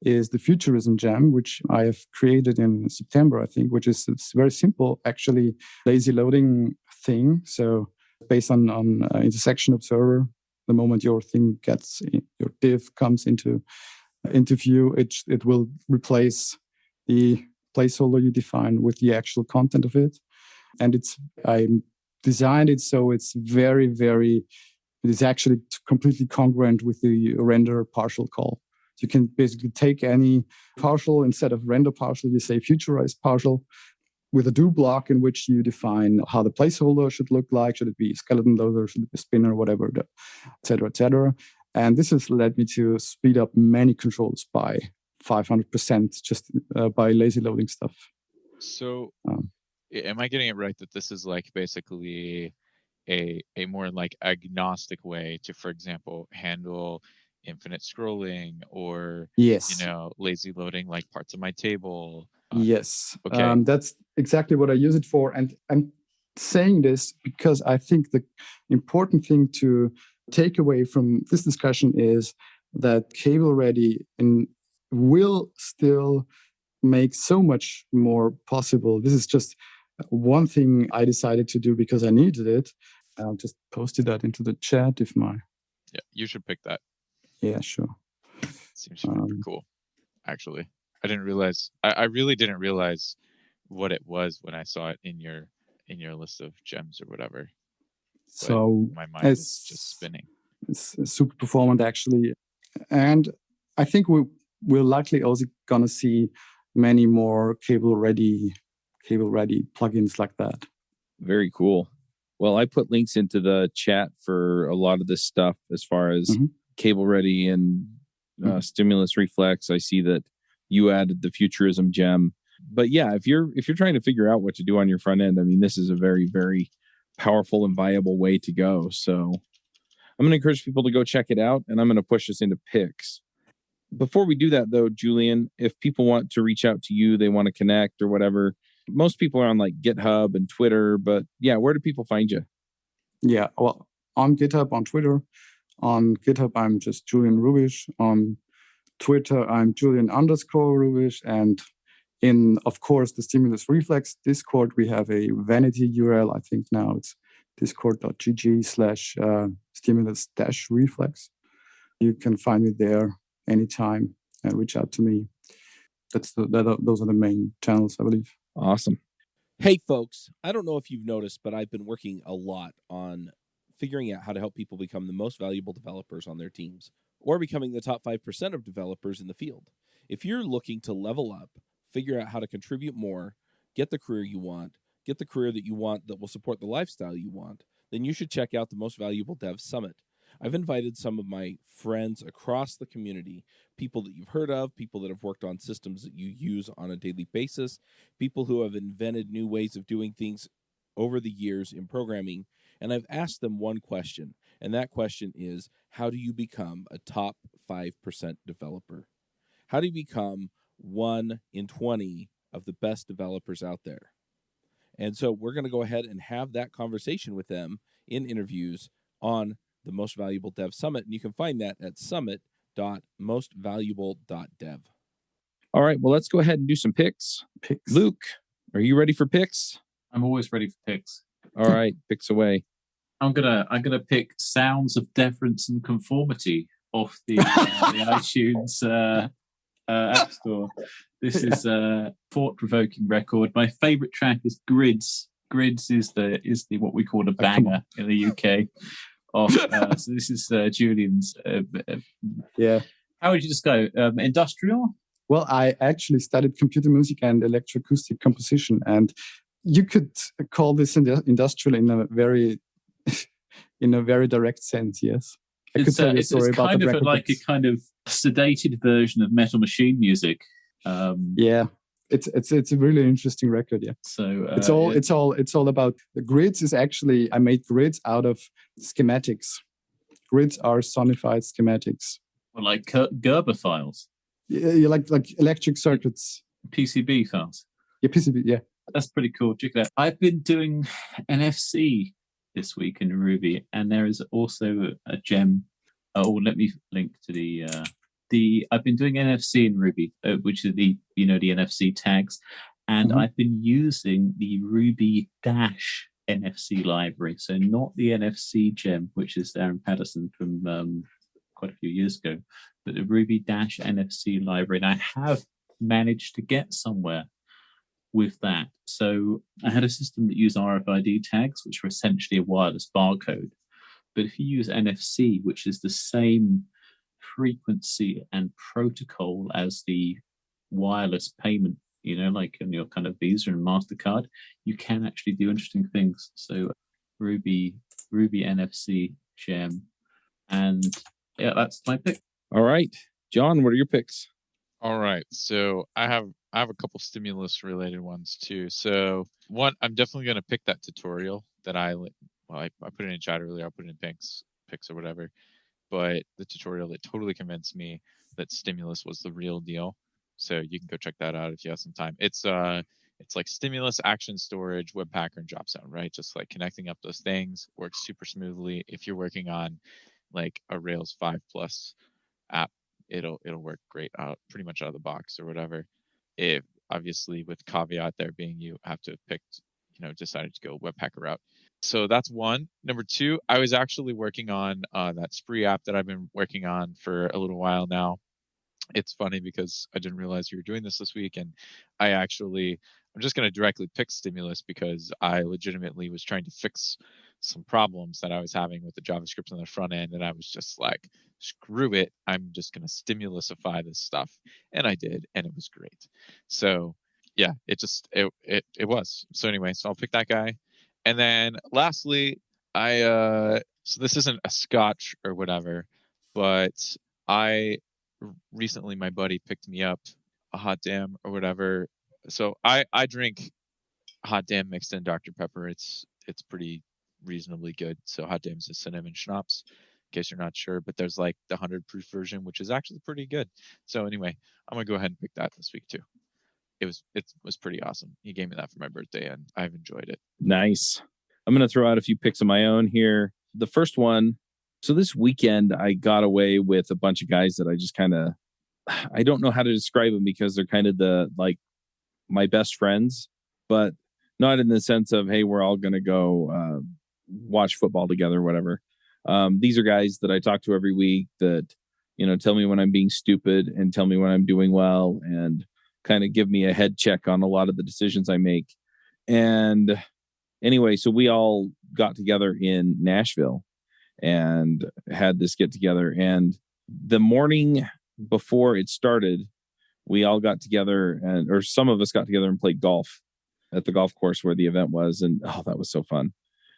S3: is the Futurism Jam, which I have created in September, I think, which is it's very simple, actually, lazy loading thing. So based on intersection observer, the moment your thing gets, your div comes into view, it will replace the placeholder you define with the actual content of it. And I designed it so it's very, very, it is actually completely congruent with the render partial call. So you can basically take any partial, instead of render partial, you say futurized partial with a do block in which you define how the placeholder should look like. Should it be a skeleton loader? Should it be a spinner? Whatever, et cetera, et cetera. And this has led me to speed up many controls by 500% just by lazy loading stuff.
S2: So am I getting it right that this is like basically a more like agnostic way to, for example, handle infinite scrolling or,
S3: yes,
S2: lazy loading like parts of my table?
S3: Yes.
S2: Okay.
S3: That's exactly what I use it for. And I'm saying this because I think the important thing to take away from this discussion is that cable ready will still make so much more possible. This is just one thing I decided to do because I needed it. I'll just posted that into the chat if my...
S2: Yeah, you should pick that.
S3: Yeah, sure.
S2: Seems super cool, actually. I didn't realize. I really didn't realize what it was when I saw it in your list of gems or whatever.
S3: So
S2: my mind is just spinning.
S3: It's super performant actually, and I think we're likely also gonna see many more cable ready plugins like that.
S1: Very cool. Well, I put links into the chat for a lot of this stuff as far as cable ready and stimulus reflex. I see that you added the futurism gem, but yeah, if you're trying to figure out what to do on your front end, I mean, this is a very, very powerful and viable way to go. So I'm going to encourage people to go check it out, and I'm going to push us into picks. Before we do that, though, Julian, if people want to reach out to you, they want to connect or whatever, most people are on like GitHub and Twitter, but yeah, where do people find you?
S3: Yeah, well, on GitHub, on Twitter. On GitHub, I'm just Julian Rubisch. On Twitter, I'm Julian_Rubisch. And in, of course, the Stimulus Reflex Discord, we have a vanity URL. I think now it's discord.gg/stimulus-reflex. You can find me there anytime and reach out to me. Those are the main channels, I believe.
S1: Awesome.
S4: Hey, folks, I don't know if you've noticed, but I've been working a lot on figuring out how to help people become the most valuable developers on their teams or becoming the top 5% of developers in the field. If you're looking to level up, figure out how to contribute more, get the career you want, get the career that you want that will support the lifestyle you want, then you should check out the Most Valuable Dev Summit. I've invited some of my friends across the community, people that you've heard of, people that have worked on systems that you use on a daily basis, people who have invented new ways of doing things over the years in programming, and I've asked them one question, and that question is, how do you become a top 5% developer? How do you become 1 in 20 of the best developers out there? And so we're going to go ahead and have that conversation with them in interviews on the Most Valuable Dev Summit, and you can find that at summit.mostvaluable.dev.
S1: All right, well, let's go ahead and do some picks. Luke, are you ready for picks?
S5: I'm always ready for picks.
S1: All right, picks away.
S5: I'm gonna pick Sounds of Deference and Conformity off the iTunes App Store. This is a thought-provoking record. My favorite track is Grids. Grids is the what we call a banger in the UK. So this is Julian's.
S3: Yeah.
S5: How would you just go? Industrial?
S3: Well, I actually studied computer music and electroacoustic composition, and you could call this industrial in a very direct sense. Yes, I could tell you a story about the record.
S5: Like a kind of sedated version of Metal Machine music.
S3: Yeah. It's a really interesting record, yeah.
S5: So
S3: it's all about the grids. Is actually I made grids out of schematics. Grids are sonified schematics.
S5: Well, like Gerber files.
S3: Yeah, like electric circuits.
S5: PCB files.
S3: Yeah, PCB. Yeah,
S5: that's pretty cool. Check it out. I've been doing NFC this week in Ruby, and there is also a gem. Let me link to the. I've been doing NFC in Ruby, which is the NFC tags, and I've been using the Ruby Dash NFC library. So not the NFC gem, which is Aaron Patterson from quite a few years ago, but the Ruby Dash NFC library. And I have managed to get somewhere with that. So I had a system that used RFID tags, which were essentially a wireless barcode. But if you use NFC, which is the same frequency and protocol as the wireless payment, like on your kind of Visa and MasterCard, you can actually do interesting things. So Ruby NFC gem. And yeah, that's my pick.
S1: All right. John, what are your picks?
S2: All right. So I have a couple stimulus related ones too. So one, I'm definitely going to pick that tutorial that I put it in chat earlier. I'll put it in picks or whatever. But the tutorial that totally convinced me that stimulus was the real deal. So you can go check that out if you have some time. It's like stimulus, action storage, Webpacker, and Dropzone, right? Just like connecting up those things works super smoothly. If you're working on like a Rails 5+ app, it'll work great out pretty much out of the box or whatever. If obviously with caveat there being you have to have picked, decided to go Webpacker route. So that's one. Number two, I was actually working on that Spree app that I've been working on for a little while now. It's funny because I didn't realize you were doing this week, and I'm just going to directly pick stimulus because I legitimately was trying to fix some problems that I was having with the JavaScript on the front end, and I was just like, screw it, I'm just going to stimulusify this stuff, and I did, and it was great. So yeah, it was. So anyway, so I'll pick that guy. And then lastly, so this isn't a scotch or whatever, but recently my buddy picked me up a hot damn or whatever. So I drink hot damn mixed in Dr. Pepper. It's pretty reasonably good. So hot damn's a cinnamon schnapps, in case you're not sure, but there's like the 100 proof version, which is actually pretty good. So anyway, I'm gonna go ahead and pick that this week too. It was pretty awesome. He gave me that for my birthday, and I've enjoyed it.
S1: Nice. I'm going to throw out a few picks of my own here. The first one, so this weekend I got away with a bunch of guys that I just I don't know how to describe them because they're kind of my best friends, but not in the sense of, hey, we're all going to go watch football together or whatever. These are guys that I talk to every week that, tell me when I'm being stupid and tell me when I'm doing well and kind of give me a head check on a lot of the decisions I make. And anyway, so we all got together in Nashville and had this get together. And the morning before it started, we all got together or some of us got together and played golf at the golf course where the event was. And that was so fun.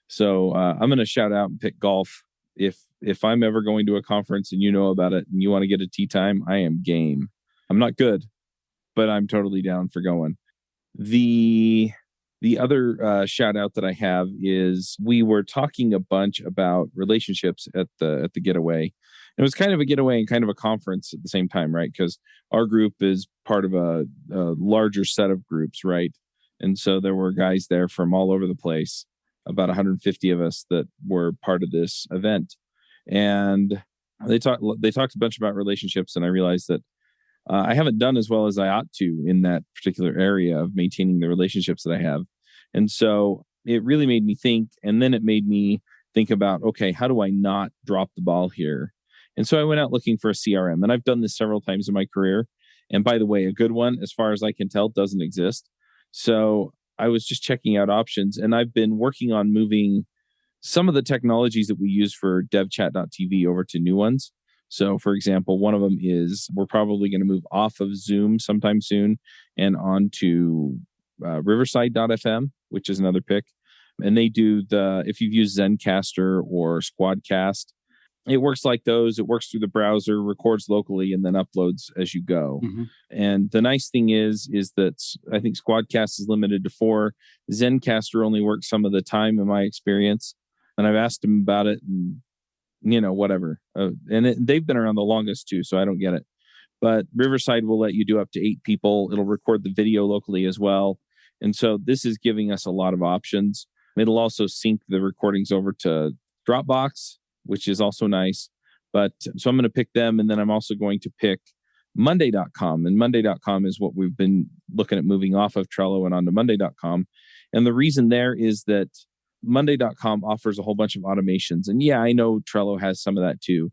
S1: So I'm going to shout out and pick golf. If I'm ever going to a conference and you know about it and you want to get a tee time, I am game. I'm not good, but I'm totally down for going. The other shout out that I have is we were talking a bunch about relationships at the getaway. It was kind of a getaway and kind of a conference at the same time, right? Because our group is part of a larger set of groups, right? And so there were guys there from all over the place, about 150 of us that were part of this event. And they talked a bunch about relationships, and I realized that I haven't done as well as I ought to in that particular area of maintaining the relationships that I have. And so it really made me think, and then it made me think about, okay, how do I not drop the ball here? And so I went out looking for a CRM, and I've done this several times in my career. And by the way, a good one, as far as I can tell, doesn't exist. So I was just checking out options, and I've been working on moving some of the technologies that we use for devchat.tv over to new ones. So, for example, one of them is we're probably going to move off of Zoom sometime soon and onto Riverside.fm, which is another pick. And they do if you've used Zencaster or Squadcast, it works like those. It works through the browser, records locally, and then uploads as you go. Mm-hmm. And the nice thing is that I think Squadcast is limited to 4. Zencaster only works some of the time in my experience. And I've asked them about it and, whatever. They've been around the longest too, so I don't get it. But Riverside will let you do up to 8 people. It'll record the video locally as well. And so this is giving us a lot of options. It'll also sync the recordings over to Dropbox, which is also nice. But so I'm going to pick them. And then I'm also going to pick Monday.com. And Monday.com is what we've been looking at moving off of Trello and onto Monday.com. And the reason there is that Monday.com offers a whole bunch of automations. And yeah, I know Trello has some of that too.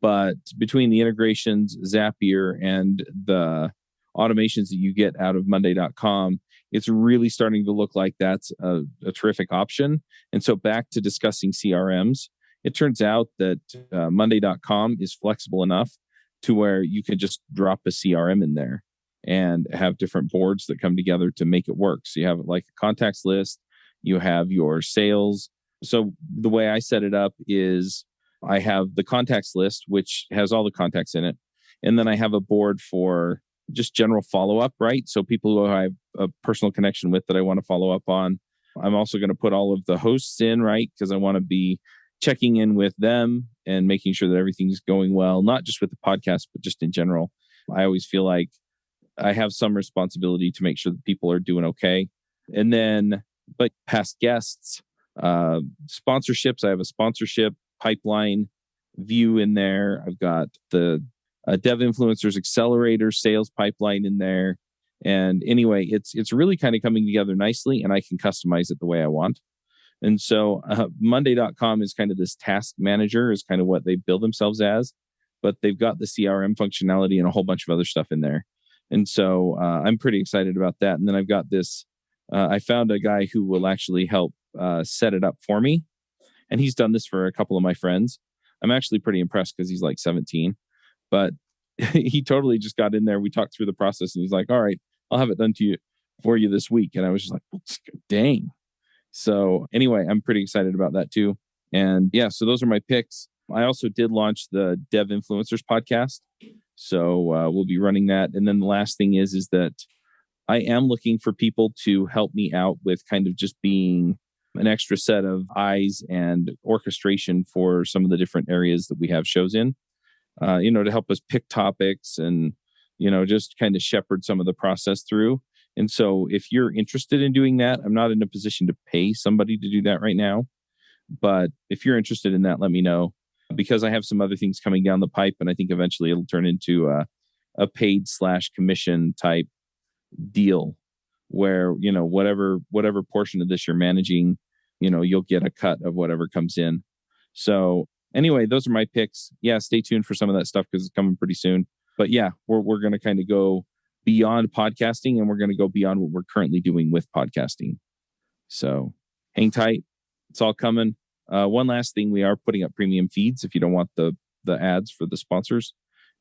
S1: But between the integrations, Zapier, and the automations that you get out of Monday.com, it's really starting to look like that's a terrific option. And so back to discussing CRMs, it turns out that Monday.com is flexible enough to where you can just drop a CRM in there and have different boards that come together to make it work. So you have like a contacts list, you have your sales. So the way I set it up is I have the contacts list, which has all the contacts in it. And then I have a board for just general follow-up, right? So people who I have a personal connection with that I want to follow up on. I'm also going to put all of the hosts in, right? Because I want to be checking in with them and making sure that everything's going well, not just with the podcast, but just in general. I always feel like I have some responsibility to make sure that people are doing okay. And then, but past guests, sponsorships, I have a sponsorship pipeline view in there. I've got the Dev Influencers Accelerator sales pipeline in there. And anyway, it's really kind of coming together nicely, and I can customize it the way I want. And so Monday.com is kind of this task manager is kind of what they build themselves as, but they've got the CRM functionality and a whole bunch of other stuff in there. And so I'm pretty excited about that. And then I've got this, I found a guy who will actually help set it up for me. And he's done this for a couple of my friends. I'm actually pretty impressed because he's like 17, but he totally just got in there. We talked through the process and he's like, all right, I'll have it done for you this week. And I was just like, well, dang. So anyway, I'm pretty excited about that too. And yeah, so those are my picks. I also did launch the Dev Influencers podcast. So we'll be running that. And then the last thing is that I am looking for people to help me out with kind of just being an extra set of eyes and orchestration for some of the different areas that we have shows in, to help us pick topics and, just kind of shepherd some of the process through. And so if you're interested in doing that, I'm not in a position to pay somebody to do that right now. But if you're interested in that, let me know, because I have some other things coming down the pipe. And I think eventually it'll turn into a paid /commission type deal where, whatever portion of this you're managing, you'll get a cut of whatever comes in. So anyway, those are my picks. Yeah, stay tuned for some of that stuff because it's coming pretty soon. But yeah, we're going to kind of go beyond podcasting, and we're going to go beyond what we're currently doing with podcasting. So hang tight. It's all coming. One last thing, we are putting up premium feeds if you don't want the ads for the sponsors.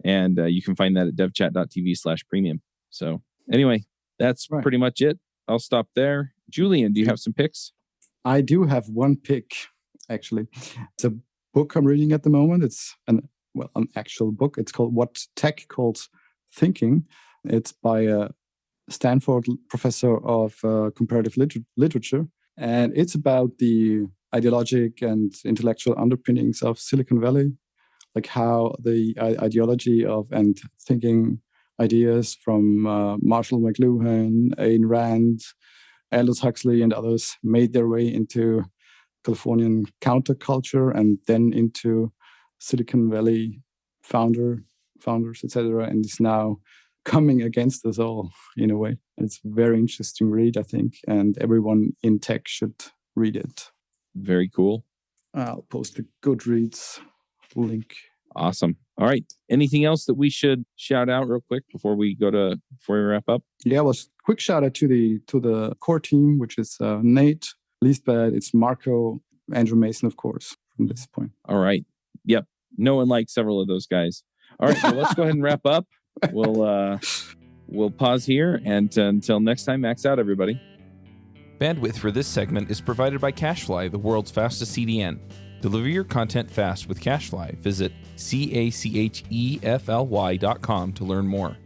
S1: And you can find that at devchat.tv/premium. So anyway, that's pretty much it. I'll stop there. Julian, do you have some picks?
S3: I do have one pick, actually. It's a book I'm reading at the moment. It's an actual book. It's called What Tech Calls Thinking. It's by a Stanford professor of comparative literature. And it's about the ideologic and intellectual underpinnings of Silicon Valley, like how the ideology of and thinking ideas from Marshall McLuhan, Ayn Rand, Aldous Huxley, and others made their way into Californian counterculture and then into Silicon Valley founders, etc., and is now coming against us all in a way. It's a very interesting read, I think, and everyone in tech should read it.
S1: Very cool.
S3: I'll post the Goodreads link.
S1: Awesome. All right. Anything else that we should shout out real quick before we wrap up?
S3: Yeah, well, quick shout out to the core team, which is Nate, Lisbeth, it's Marco, Andrew Mason, of course, from this point.
S1: All right. Yep. No one likes several of those guys. All right. So let's go ahead and wrap up. We'll pause here, and until next time, max out, everybody.
S4: Bandwidth for this segment is provided by CacheFly, the world's fastest CDN. Deliver your content fast with CacheFly. Visit CACHEFLY.com to learn more.